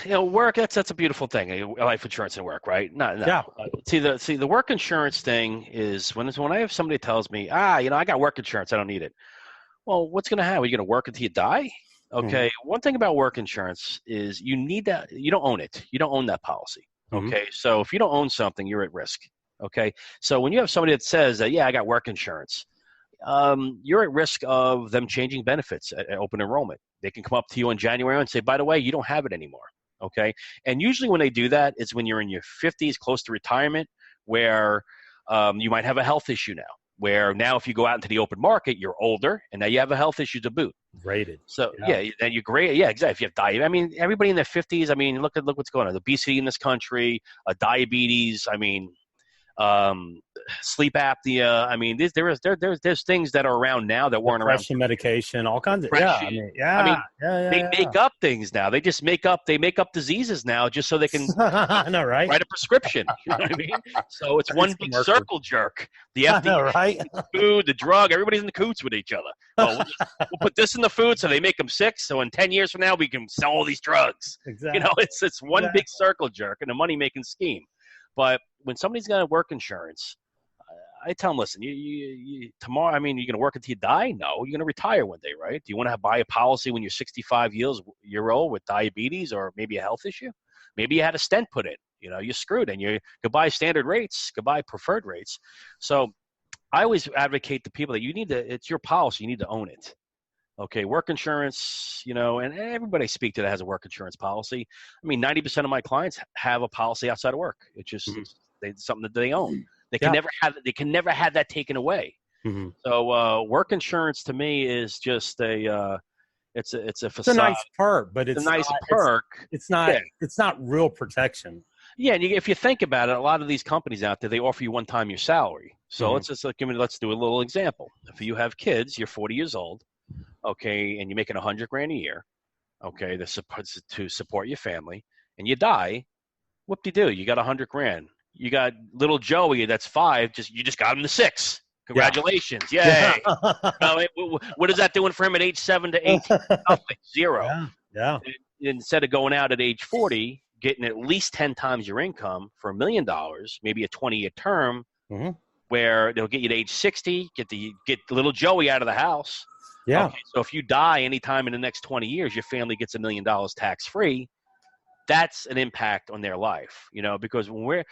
Work, that's a beautiful thing. Life insurance and work, right? No. Yeah. See the work insurance thing is when I have somebody tells me, I got work insurance, I don't need it. Well, what's going to happen? Are you going to work until you die? Okay. One thing about work insurance is you need that. You don't own it. You don't own that policy. Okay. So if you don't own something, you're at risk. Okay. So when you have somebody that says that, I got work insurance, you're at risk of them changing benefits at open enrollment. They can come up to you in January and say, by the way, you don't have it anymore. Okay. And usually when they do that, it's when you're in your 50s, close to retirement, where you might have a health issue now. Where now if you go out into the open market, you're older, and now you have a health issue to boot. Rated. So, then you're great. Yeah, exactly. If you have diabetes, I mean, everybody in their 50s, I mean, look what's going on. Obesity in this country, diabetes, I mean, sleep apnea. I mean, there's things that are around now that weren't around. Medication, all kinds of They make up things now. They just make up diseases now just so they can I know, right? write a prescription. You know what I mean? So it's one big circle jerk. The FDA, know, right? The food, the drug, everybody's in the coots with each other. We'll put this in the food so they make them sick. So in 10 years from now, we can sell all these drugs. Exactly. It's one big circle jerk and a money making scheme. But when somebody's got work insurance, I tell them, listen, you tomorrow, I mean, you're going to work until you die? No, you're going to retire one day, right? Do you want to buy a policy when you're 65 years old with diabetes or maybe a health issue? Maybe you had a stent put in. You're screwed, and you could buy standard rates, could buy preferred rates. So I always advocate to people that it's your policy. You need to own it. Okay, work insurance, and everybody I speak to that has a work insurance policy. I mean, 90% of my clients have a policy outside of work. It's just it's something that they own. They can never have that taken away. So work insurance to me is just it's a facade. It's a nice perk, but it's a nice perk. It's not. Yeah. It's not real protection. Yeah, and if you think about it, a lot of these companies out there, they offer you one time your salary. So let's do a little example. If you have kids, you're 40 years old, okay, and you're making $100,000 a year, okay, to support your family, and you die. Whoop-de-doo, you got 100 grand. You got little Joey that's 5. You just got him to 6. Congratulations. Yeah. Yay. What is that doing for him at age 7 to 18? Nothing. 0. Yeah. Instead of going out at age 40, getting at least 10 times your income for $1 million, maybe a 20-year term, where they'll get you to age 60, get little Joey out of the house. Yeah. Okay, so if you die anytime in the next 20 years, your family gets $1 million tax-free. That's an impact on their life, because when we're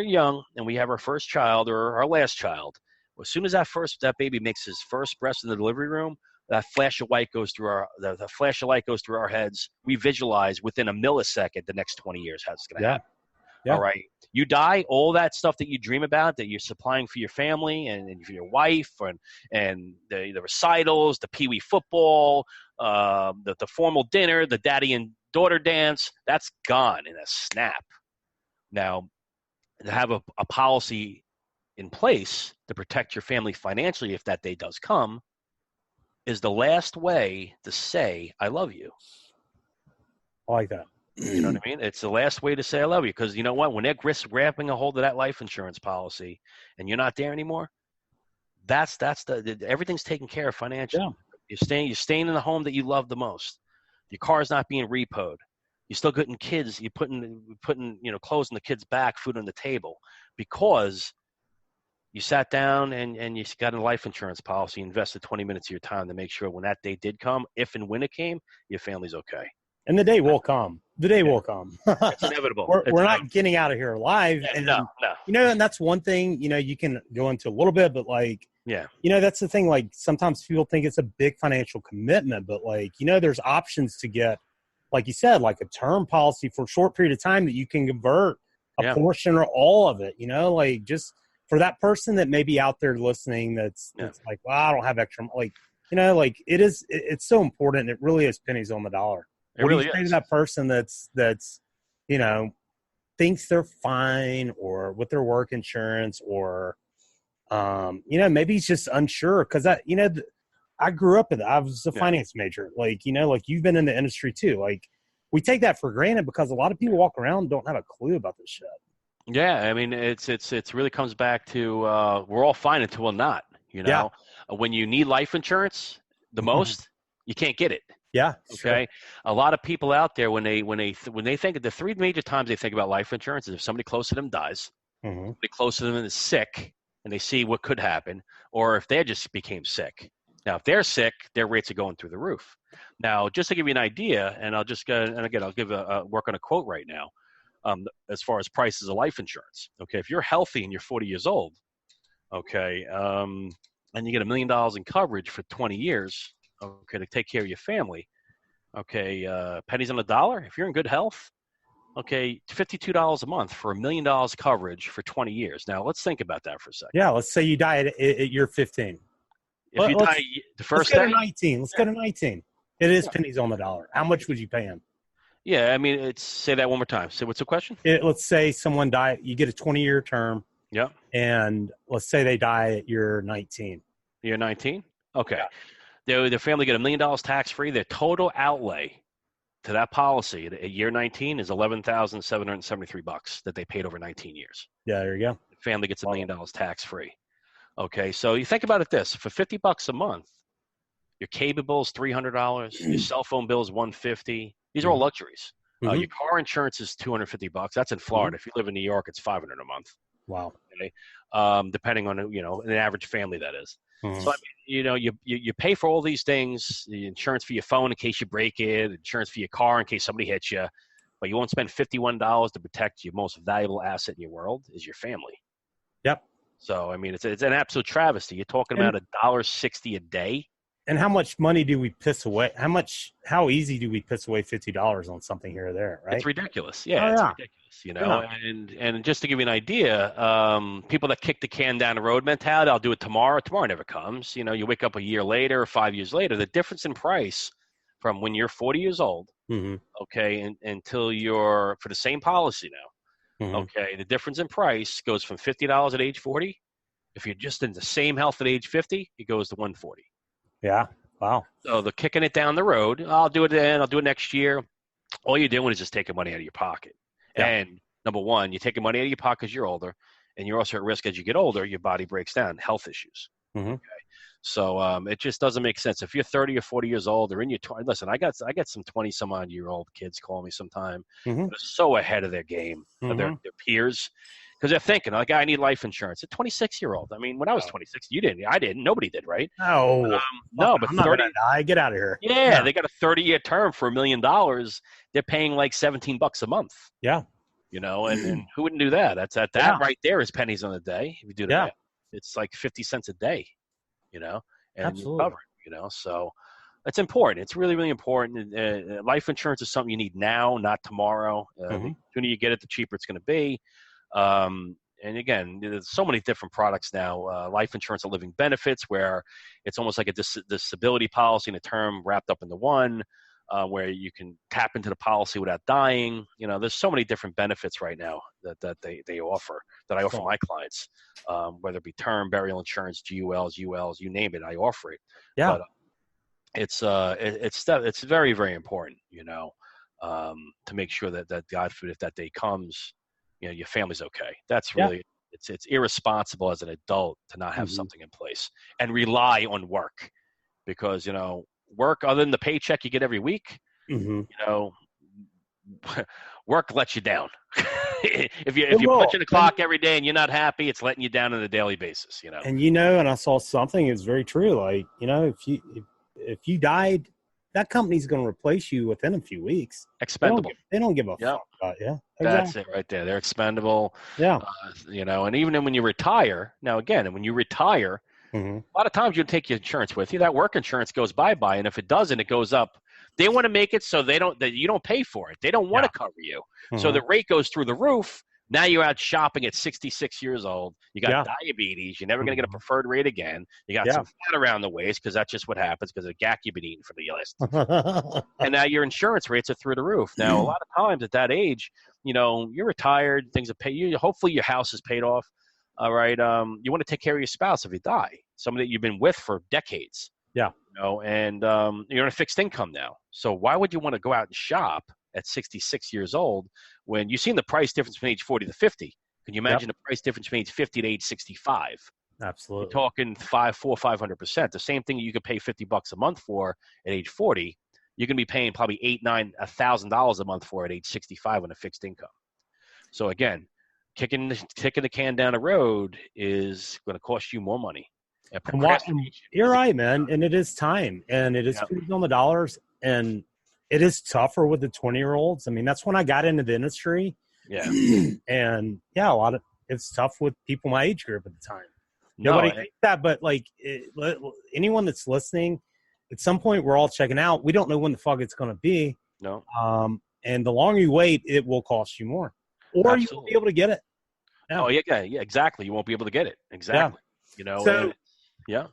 young and we have our first child or our last child, as soon as that baby makes his first breath in the delivery room, that flash of light goes through the flash of light goes through our heads. We visualize within a millisecond the next 20 years how it's going to happen. Yeah. All right. You die, all that stuff that you dream about, that you're supplying for your family and for your wife, and the recitals, the peewee football, the formal dinner, the daddy and daughter dance, that's gone in a snap. Now, to have a policy in place to protect your family financially if that day does come is the last way to say I love you. I like that. You know what I mean? It's the last way to say I love you, because you know what? When they're grabbing a hold of that life insurance policy and you're not there anymore, that's everything's taken care of financially. Yeah. You're staying in the home that you love the most. Your car's not being repoed. You're still getting kids. You're putting clothes on the kids' back, food on the table, because you sat down and you got a life insurance policy, invested 20 minutes of your time to make sure when that day did come, if and when it came, your family's okay. And the day will come. The day will come. It's inevitable. We're not getting out of here alive. Yeah, and, no. And that's one thing, you can go into a little bit, but that's the thing. Like, sometimes people think it's a big financial commitment, but there's options to get, like you said, like a term policy for a short period of time that you can convert a portion or all of it, just for that person that may be out there listening, that's like, well, I don't have extra, it's so important. It really is pennies on the dollar. What do you say to that person that's thinks they're fine, or with their work insurance, or maybe he's just unsure? Because I grew up I was a finance major. You've been in the industry too. Like, we take that for granted because a lot of people walk around and don't have a clue about this shit. Yeah, I mean, it's really comes back to we're all fine until we're not. When you need life insurance the most, you can't get it. Yeah. Okay. Sure. A lot of people out there, when they think of the 3 major times they think about life insurance is if somebody close to them dies, somebody close to them is sick, and they see what could happen, or if they just became sick. Now, if they're sick, their rates are going through the roof. Now, just to give you an idea, and I'll just go, and again, I'll give work on a quote right now. As far as prices of life insurance, okay, if you're healthy and you're 40 years old, okay, and you get $1 million in coverage for 20 years, okay, to take care of your family, okay, pennies on the dollar. If you're in good health, okay, $52 a month for $1 million coverage for 20 years. Now, let's think about that for a second. Yeah, let's say you die at year 15. If you die the first day, 19. Let's go to 19. It is pennies on the dollar. How much would you pay him? Yeah, I mean, say that one more time. So what's the question? Let's say someone died. You get a 20-year term. Yeah. And let's say they die at year 19. Year 19? Okay. Yeah. Their family get $1 million tax-free. Their total outlay to that policy at year 19 is $11,773 that they paid over 19 years. Yeah, there you go. The family gets $1 million tax-free. Okay, so you think about it this: for $50 a month, your cable bill is $300, your cell phone bill is $150. These are all luxuries. Your car insurance is $250. That's in Florida. If you live in New York, it's $500 a month. Wow. Okay, depending on an average family, that is. So I mean, you pay for all these things: the insurance for your phone in case you break it, insurance for your car in case somebody hits you, but you won't spend $51 to protect your most valuable asset in your world is your family. Yep. So I mean, it's an absolute travesty. You're talking about $1.60 a day. And how much money do we piss away? How easy do we piss away $50 on something here or there, right? It's ridiculous. Yeah, it's ridiculous, And just to give you an idea, people that kick the can down the road mentality, I'll do it tomorrow. Tomorrow never comes. You wake up a year later or 5 years later, the difference in price from when you're 40 years old, okay, until you're, for the same policy now, okay, the difference in price goes from $50 at age 40. If you're just in the same health at age 50, it goes to $140. Yeah. Wow. So they're kicking it down the road. I'll do it then. I'll do it next year. All you're doing is just taking money out of your pocket. Yeah. And number one, you're taking money out of your pocket because you're older, and you're also at risk as you get older. Your body breaks down, health issues. Mm-hmm. So it just doesn't make sense. If you're 30 or 40 years old or in your 20s, listen, I got some 20-some-odd-year-old kids call me sometime. Mm-hmm. They're so ahead of their game, of their peers, because they're thinking, like, I need life insurance. A 26-year-old. I mean, when I was 26, you didn't. I didn't. Nobody did, right? No. No, but I'm not 30. gonna die. Get out of here. Yeah, they got a 30-year term for $1 million. They're paying like $17 a month. Yeah. And who wouldn't do that? That right there is pennies on the day. If you do that, it's like 50 cents a day. And Absolutely. you're covered, so it's important. It's really, really important. Life insurance is something you need now, not tomorrow. The sooner you get it, the cheaper it's going to be. And again, there's so many different products now. Life insurance and living benefits, where it's almost like a disability policy and a term wrapped up into one, where you can tap into the policy without dying. There's so many different benefits right now that they offer, that I offer my clients, whether it be term, burial insurance, GULs, ULs, you name it, I offer it. Yeah. But it's very, very important, to make sure that God forbid, if that day comes, your family's okay. That's really, it's irresponsible as an adult to not have something in place and rely on work, because, work, other than the paycheck you get every week, work lets you down. if you punch in the clock every day and you're not happy, it's letting you down on a daily basis. And and I saw something is very true. Like, if you died, that company's going to replace you within a few weeks. Expendable. They don't give a fuck about you. That's it right there. They're expendable. Yeah. And even when you retire, now again, when you retire, a lot of times you take your insurance with you. That work insurance goes bye-bye, and if it doesn't, it goes up. They want to make it so that you don't pay for it. They don't want to cover you. So the rate goes through the roof. Now you're out shopping at 66 years old. You got diabetes. You're never going to get a preferred rate again. You got some fat around the waist, because that's just what happens because of the gack you've been eating for the last. And now your insurance rates are through the roof. Now, a lot of times at that age, you're retired. Things are paid. Hopefully your house is paid off. All right. You want to take care of your spouse if you die, somebody that you've been with for decades. Yeah. And you're on a fixed income now. So why would you want to go out and shop at 66 years old when you've seen the price difference between age 40 to 50? Can you imagine the price difference between age 50 to age 65? Absolutely. You're talking 500%. The same thing you could pay $50 a month for at age 40, you can be paying probably $1,000 a month for at age 65 on a fixed income. So again, kicking the can down the road is going to cost you more money. You're right, man. And it is time, and it is on the dollars, and it is tougher with the 20-year-olds. I mean, that's when I got into the industry. Yeah. And it's tough with people my age group at the time. Nobody thinks that, but like anyone that's listening, at some point we're all checking out. We don't know when the fuck it's going to be. No. And the longer you wait, it will cost you more, or you won't be able to get it. Yeah. Oh yeah, exactly. You won't be able to get it. Exactly. Yeah.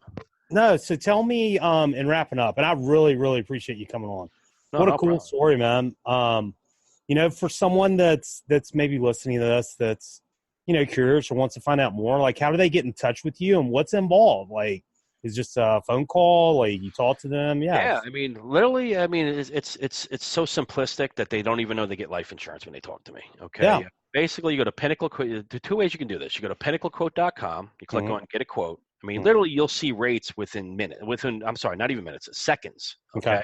No, so tell me, in wrapping up, and I really, really appreciate you coming on. What a cool story, man. For someone that's maybe listening to this, that's, curious or wants to find out more, like, how do they get in touch with you and what's involved? Like, is just a phone call, like you talk to them? Yeah. I mean, literally, it's so simplistic that they don't even know they get life insurance when they talk to me. Okay. Yeah. Basically, you go to Pinnacle Quote. There are two ways you can do this. You go to pinnaclequote.com. You click on Get a Quote. I mean, literally, you'll see rates within not even minutes, seconds. Okay.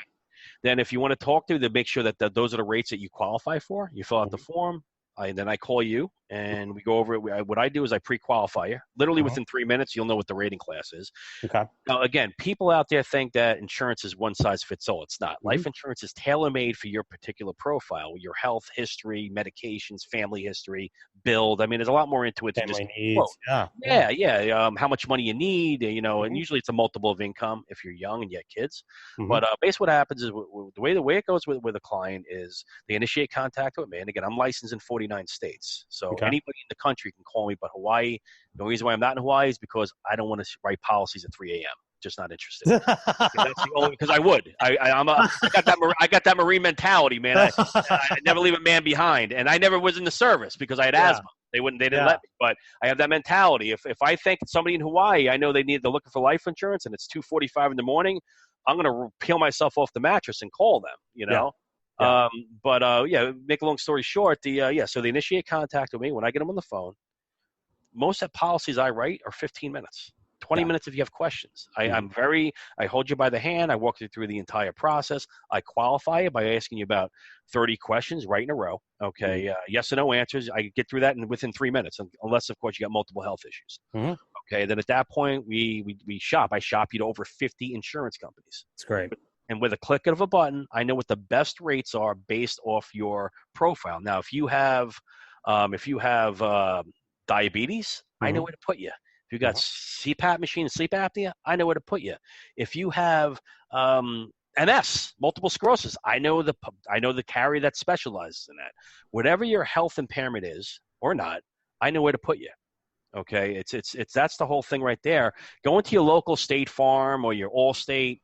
Then if you want to talk to them, make sure that those are the rates that you qualify for. You fill out the form. Then I call you, and we go over it. What I do is I pre-qualify you. Literally within 3 minutes, you'll know what the rating class is. Okay. Now, again, people out there think that insurance is one size fits all. It's not. Life insurance is tailor-made for your particular profile, your health history, medications, family history, build. I mean, there's a lot more into it than just needs. How much money you need, and usually it's a multiple of income if you're young and you have kids. But basically what happens is the way it goes with a client is they initiate contact with me. And again, I'm licensed in 49 states. So anybody in the country can call me, but Hawaii, the reason why I'm not in Hawaii is because I don't want to write policies at 3 a.m. Just not interested. That's the only, because I would. I got that Marine mentality, man. I never leave a man behind, and I never was in the service because I had asthma. They didn't let me. But I have that mentality. If I think somebody in Hawaii, I know they're looking for life insurance, and it's 2:45 in the morning, I'm gonna peel myself off the mattress and call them. Yeah. Yeah, make a long story short, so they initiate contact with me. When I get them on the phone, most of the policies I write are 15 minutes. 20 Yeah. minutes if you have questions. Mhm. I hold you by the hand. I walk you through the entire process. I qualify it by asking you about 30 questions right in a row. Okay. Yes or no answers. I get through that within 3 minutes, unless, of course, you got multiple health issues. Mhm. Okay. Then at that point, we shop. I shop you to over 50 insurance companies. It's great. And with a click of a button, I know what the best rates are based off your profile. Now, if you have diabetes, I know Mhm. where to put you. If you got Mhm. CPAP machine, sleep apnea, I know where to put you. If you have MS, multiple sclerosis, I know the carrier that specializes in that. Whatever your health impairment is or not, I know where to put you. Okay, it's that's the whole thing right there. Going to your local State Farm or your Allstate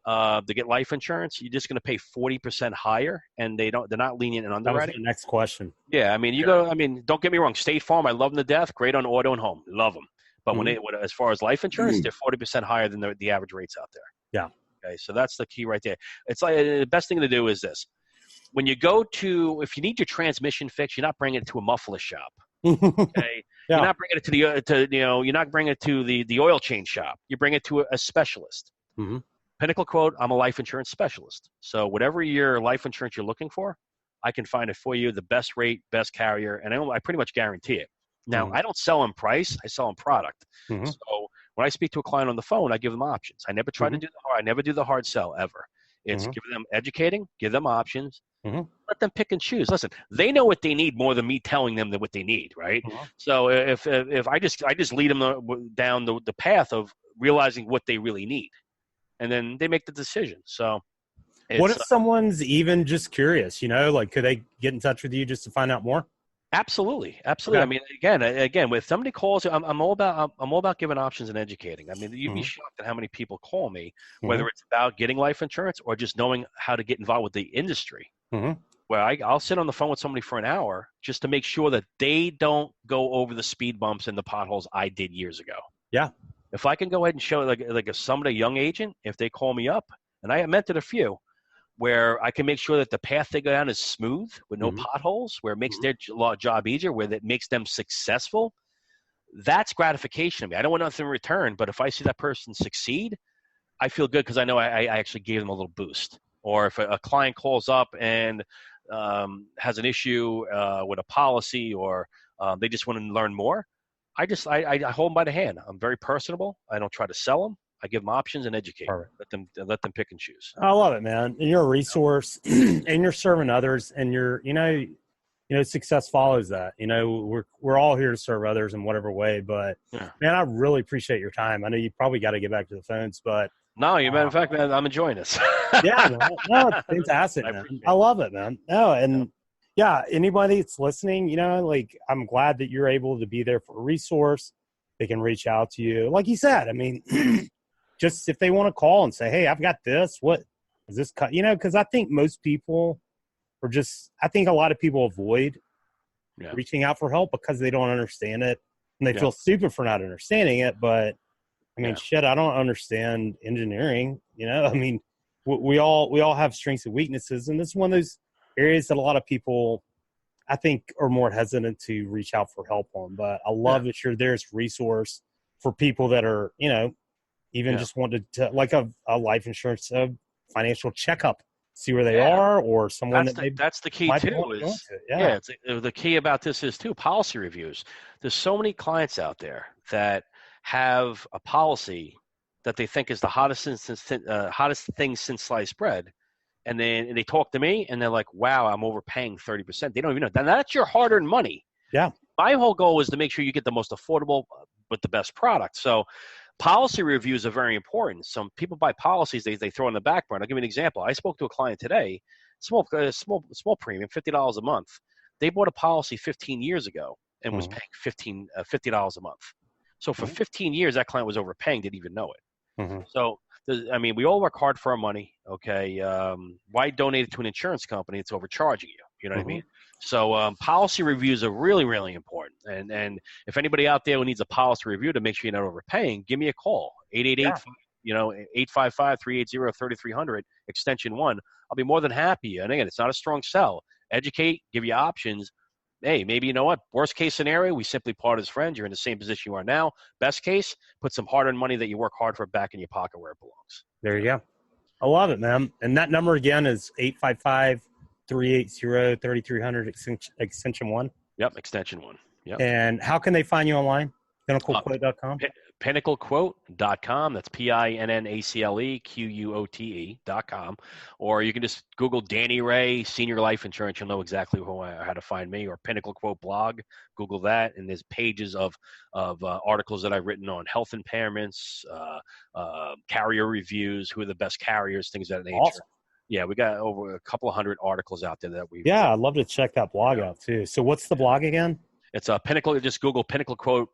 to get life insurance, you're just going to pay 40% higher, and they're not lenient in That was underwriting. the next question. Yeah, I mean, don't get me wrong. State Farm, I love them to death. Great on auto and home, love them. But Mhm. as far as life insurance, they're 40% higher than the average rates out there. Yeah. Okay, so that's the key right there. It's like the best thing to do is this: when you if you need your transmission fixed, you're not bringing it to a muffler shop. Okay, you're Yeah. not bringing it you're not bringing it to the oil change shop. You bring it to a specialist. Mhm. Pinnacle Quote, I'm a life insurance specialist. So whatever your life insurance you're looking for, I can find it for you, the best rate, best carrier, and I pretty much guarantee it. Now, Mhm. I don't sell them price, I sell them product. Mhm. So when I speak to a client on the phone, I give them options. I never try to Mhm. do I never do the hard sell ever. It's Mhm. give them educating, give them options, Mhm. let them pick and choose. Listen, they know what they need more than me telling them what they need, right? Mhm. So if I just lead them down the path of realizing what they really need, and then they make the decision. So What it's if someone's even just curious? Like, could they get in touch with you just to find out more? absolutely. I Okay. mean, again, with somebody calls you, I'm all about giving options and educating. I mean, you'd be Mhm. shocked at how many people call me, whether Mhm. it's about getting life insurance or just knowing how to get involved with the industry. Mhm. Where I'll sit on the phone with somebody for an hour just to make sure that they don't go over the speed bumps and the potholes I did years ago. Yeah. If I can go ahead and show like if somebody, a young agent, if they call me up, and I mentored a few, where I can make sure that the path they go down is smooth with no Mhm. potholes, where it makes Mhm. their job easier, where it makes them successful. That's gratification to me. I don't want nothing in return, but if I see that person succeed, I feel good because I know I actually gave them a little boost. Or if a client calls up and has an issue with a policy, or they just want to learn more, I hold them by the hand. I'm very personable. I don't try to sell them. I give them options and educate. Perfect. Let them pick and choose. I love it, man. And you're a resource, and you're serving others, and success follows that. We're all here to serve others in whatever way. But Yeah. man, I really appreciate your time. I know you probably got to get back to the phones, but No, you matter of fact, man, I'm enjoying this. yeah, man. No, it's fantastic, I man. appreciate I it. love it, man. No, Yeah. and yeah, anybody that's listening, like I'm glad that you're able to be there for a resource. They can reach out to you. Like you said, I mean, just if they want to call and say, hey, I've got this, what is this cut? Because I think most people I think a lot of people avoid Yeah. reaching out for help because they don't understand it and they Yeah. feel stupid for not understanding it. But I mean, Yeah. shit, I don't understand engineering. I mean, we all have strengths and weaknesses, and this is one of those areas that a lot of people, I think, are more hesitant to reach out for help on. But I Yeah. love that you're there as a resource for people that are, even Yeah. just wanted to, like a life insurance, financial checkup, see where they Yeah. are, or someone that maybe That's the key might too. want to go Is into it. yeah, Yeah. it's the key about this is too policy reviews. There's so many clients out there that have a policy that they think is the hottest thing since sliced bread, and then they talk to me and they're like, "Wow, I'm overpaying 30%." They don't even know. Now, that's your hard-earned money. Yeah. My whole goal is to make sure you get the most affordable with the best product. So policy reviews are very important. Some people buy policies they throw in the back burner. I'll give you an example. I spoke to a client today, small premium, $50 a month. They bought a policy 15 years ago and was Mm-hmm. paying $50 a month. So for 15 years, that client was overpaying, didn't even know it. Mm-hmm. So I mean, we all work hard for our money. Okay, why donate it to an insurance company that's overcharging you? You know what I Mm-hmm. mean? So policy reviews are really, really important. And if anybody out there who needs a policy review to make sure you're not overpaying, give me a call. 888 855-380-3300, extension 1. I'll be more than happy. And again, it's not a strong sell. Educate, give you options. Hey, maybe you know what? Worst case scenario, we simply part as friends. You're in the same position you are now. Best case, put some hard-earned money that you work hard for back in your pocket where it belongs. There you go. I love it, man. And that number again is 855-380-3300, extension 1. Yep, extension 1. Yep. And how can they find you online? PinnacleQuote.com? PinnacleQuote.com. That's PINNACLEQUOTE.com. Or you can just Google Danny Ray Senior Life Insurance. You'll know exactly how to find me. Or Pinnacle Quote blog. Google that, and there's pages of articles that I've written on health impairments, carrier reviews, who are the best carriers, things of that nature. Awesome. Yeah, we got over a couple of hundred articles out there that we. Yeah, I'd love to check that blog out too. So what's the blog again? It's a Pinnacle. Just Google Pinnacle Quote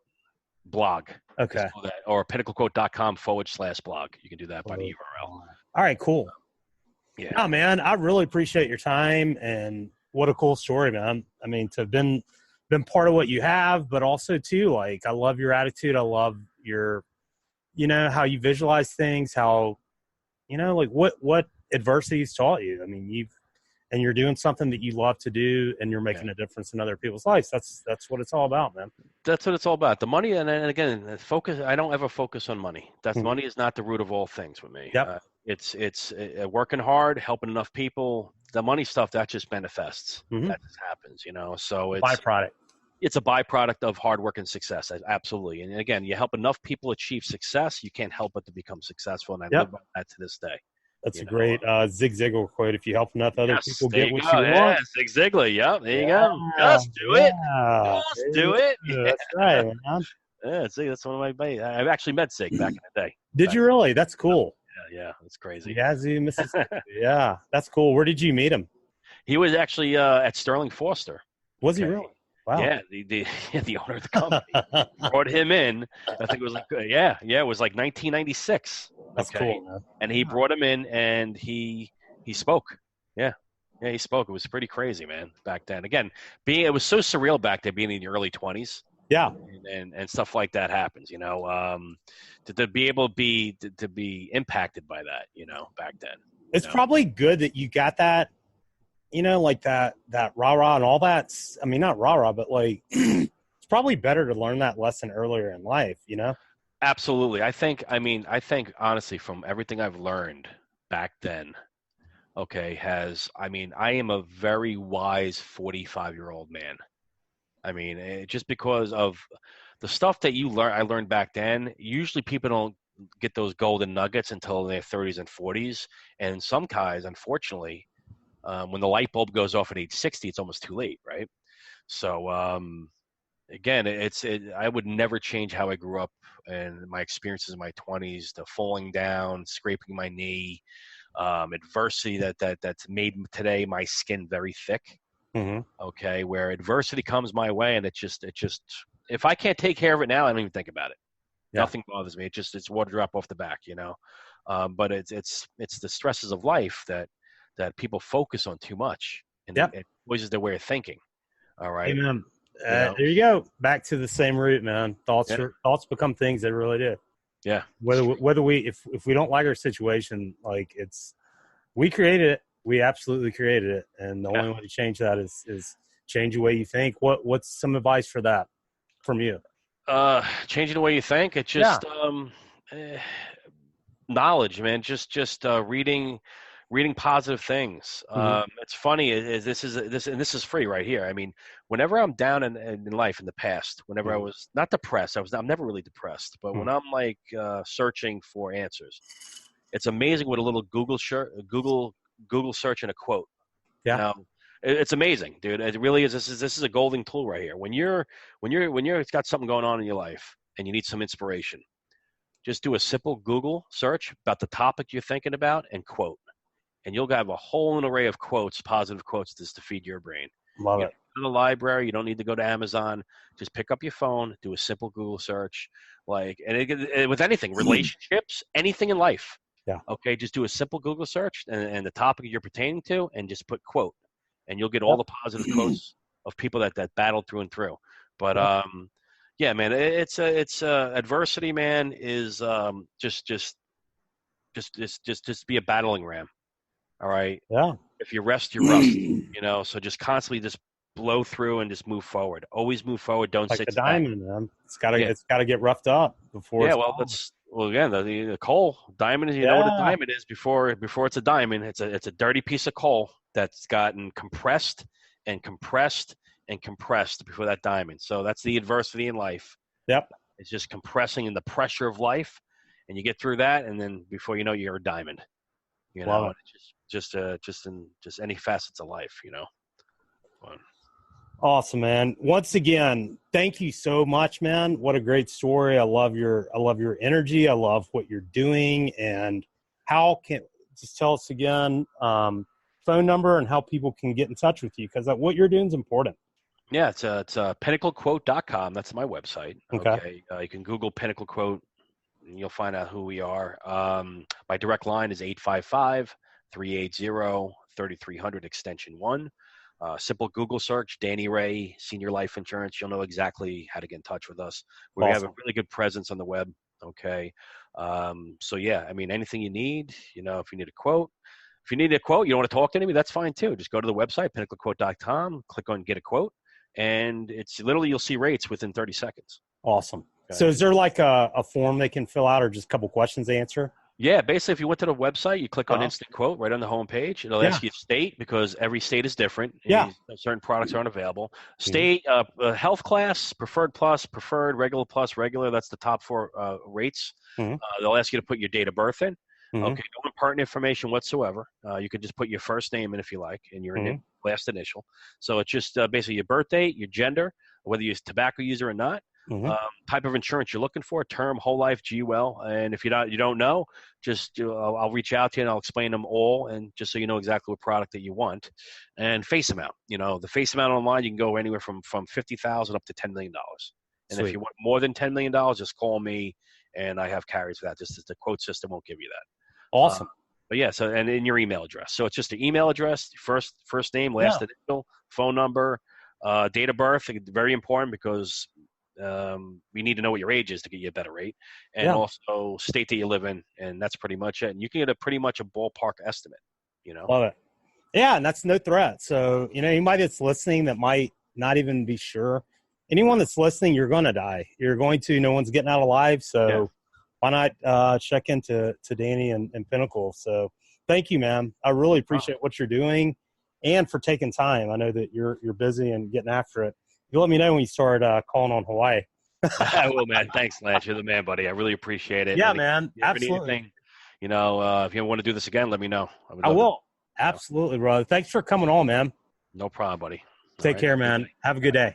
blog. Okay. Or pinnaclequote.com/blog. You can do that by the URL. All right, cool. Yeah. No, man, I really appreciate your time, and what a cool story, man. I mean, to have been part of what you have, but also too, like, I love your attitude. I love your, how you visualize things, how, like what adversity's taught you. I mean, you're doing something that you love to do, and you're making a difference in other people's lives. That's what it's all about, man. That's what it's all about. The money, and again, focus. I don't ever focus on money. Money is not the root of all things with me. Yep. It's working hard, helping enough people. The money stuff, that just manifests. Mm-hmm. That just happens, So it's byproduct. It's a byproduct of hard work and success. Absolutely. And again, you help enough people achieve success, you can't help but to become successful. And I live by that to this day. That's a great Zig Ziglar quote. If you help enough other people get what you want. Yeah, Zig Ziglar. Yeah, there you go. Just do it. Just do it. That's right, man. Yeah, Zig, that's one of my buddies. I've actually met Zig back in the day. Did you really? That's cool. Yeah, that's crazy. Yazoo, Mississippi. Yeah, that's cool. Where did you meet him? He was actually at Sterling Foster. Was he really? Wow. Yeah, the owner of the company brought him in. I think it was it was like 1996. That's cool, man. And he brought him in, and he spoke. Yeah, he spoke. It was pretty crazy, man, back then. Again, it was so surreal back then, being in your early 20s. Yeah, and stuff like that happens, to be able to be impacted by that, back then. It's probably good that you got that. Like that rah-rah and all that. I mean, not rah-rah, but like, it's probably better to learn that lesson earlier in life, Absolutely. I think honestly, from everything I've learned back then, I am a very wise 45-year-old man. I mean, just because of the stuff that I learned back then, usually people don't get those golden nuggets until their 30s and 40s. And some guys, unfortunately, when the light bulb goes off at age 60, it's almost too late, right? So, again, I would never change how I grew up and my experiences in my 20s, the falling down, scraping my knee, adversity that's made today my skin very thick. Mm-hmm. Okay, where adversity comes my way, and it just if I can't take care of it now, I don't even think about it. Yeah. Nothing bothers me. It's water drop off the back, But it's the stresses of life that people focus on too much, and it poisons their way of thinking. All right. Amen. There you go. Back to the same root, man. Thoughts become things. They really do. Yeah. Whether if we don't like our situation, like we created it. We absolutely created it, and the only way to change that is change the way you think. What's some advice for that from you? Changing the way you think. It's just knowledge, man. Just reading positive things. Mm-hmm. It's funny. This is free right here. I mean, whenever I'm down in life in the past, whenever I was not depressed, I'm never really depressed. But when I'm like searching for answers, it's amazing what a little Google search and a quote. Yeah. Now, it's amazing, dude. It really is. This is a golden tool right here. When you're got something going on in your life and you need some inspiration, just do a simple Google search about the topic you're thinking about and quote. And you'll have a whole array of quotes, positive quotes, just to feed your brain. Love it. Go to the library. You don't need to go to Amazon. Just pick up your phone, do a simple Google search, with anything, relationships, anything in life. Yeah. Okay. Just do a simple Google search and the topic you're pertaining to, and just put quote, and you'll get all the positive quotes of people that battled through and through. But man, it's adversity, man, is just just be a battling ram. All right. Yeah. If you rest, you rust. So just constantly just blow through and just move forward. Always move forward. Don't like sit the stagnant. diamond, man. It's gotta get roughed up before. Yeah, again the coal diamond is know what a diamond is before it's a diamond. It's a dirty piece of coal that's gotten compressed and compressed and compressed before that diamond. So that's the adversity in life. Yep. It's just compressing in the pressure of life, and you get through that, and then before you know, you're a diamond. It's just in any facets of life. But, awesome, man. Once again, thank you so much, man. What a great story. I love your energy. I love what you're doing. And just tell us again, phone number and how people can get in touch with you, because what you're doing is important. Yeah, it's pinnaclequote.com. That's my website. Okay. You can Google Pinnacle Quote and you'll find out who we are. My direct line is 855-380-3300 extension 1. Simple Google search, Danny Ray, Senior Life Insurance. You'll know exactly how to get in touch with us. We have a really good presence on the web. Okay. So yeah, I mean, anything you need, if you need a quote, you don't want to talk to anybody, that's fine too. Just go to the website, pinnaclequote.com, click on get a quote, and it's literally, you'll see rates within 30 seconds. Awesome. Okay. So is there like a form they can fill out or just a couple questions they answer? Yeah, basically, if you went to the website, you click on Instant Quote right on the home page. It'll ask you state, because every state is different. Yeah. Certain products aren't available. State, health class, preferred plus, preferred, regular plus, regular. That's the top 4 rates. Mm-hmm. They'll ask you to put your date of birth in. Mm-hmm. Okay, no impertinent information whatsoever. You can just put your first name in if you like, and your last initial. So it's just basically your birth date, your gender, whether you're a tobacco user or not. Mm-hmm. Type of insurance you're looking for, term, whole life, GUL, and if you don't know, just I'll reach out to you and I'll explain them all, and just so you know exactly what product that you want, and face amount. The face amount online, you can go anywhere from $50,000 up to $10 million. And Sweet. if you want more than $10 million, just call me, and I have carriers for that. Just the quote system won't give you that. Awesome. But yeah, so and in your email address. So it's just an email address, first name, last initial, phone number, date of birth. Very important, because we need to know what your age is to get you a better rate, and also state that you live in, and that's pretty much it. And you can get pretty much a ballpark estimate. Love it. Yeah, and that's no threat. So anybody that's listening that might not even be sure, anyone that's listening, you're going to die. You're going to. No one's getting out alive. So why not check into Danny and Pinnacle? So thank you, man. I really appreciate what you're doing, and for taking time. I know that you're busy and getting after it. You let me know when you start calling on Hawaii. I will, man. Thanks, Lance. You're the man, buddy. I really appreciate it. Yeah, man. Absolutely. Anything, if you want to do this again, let me know. I will. Absolutely, brother. Thanks for coming on, man. No problem, buddy. Take care, man. Have a good day.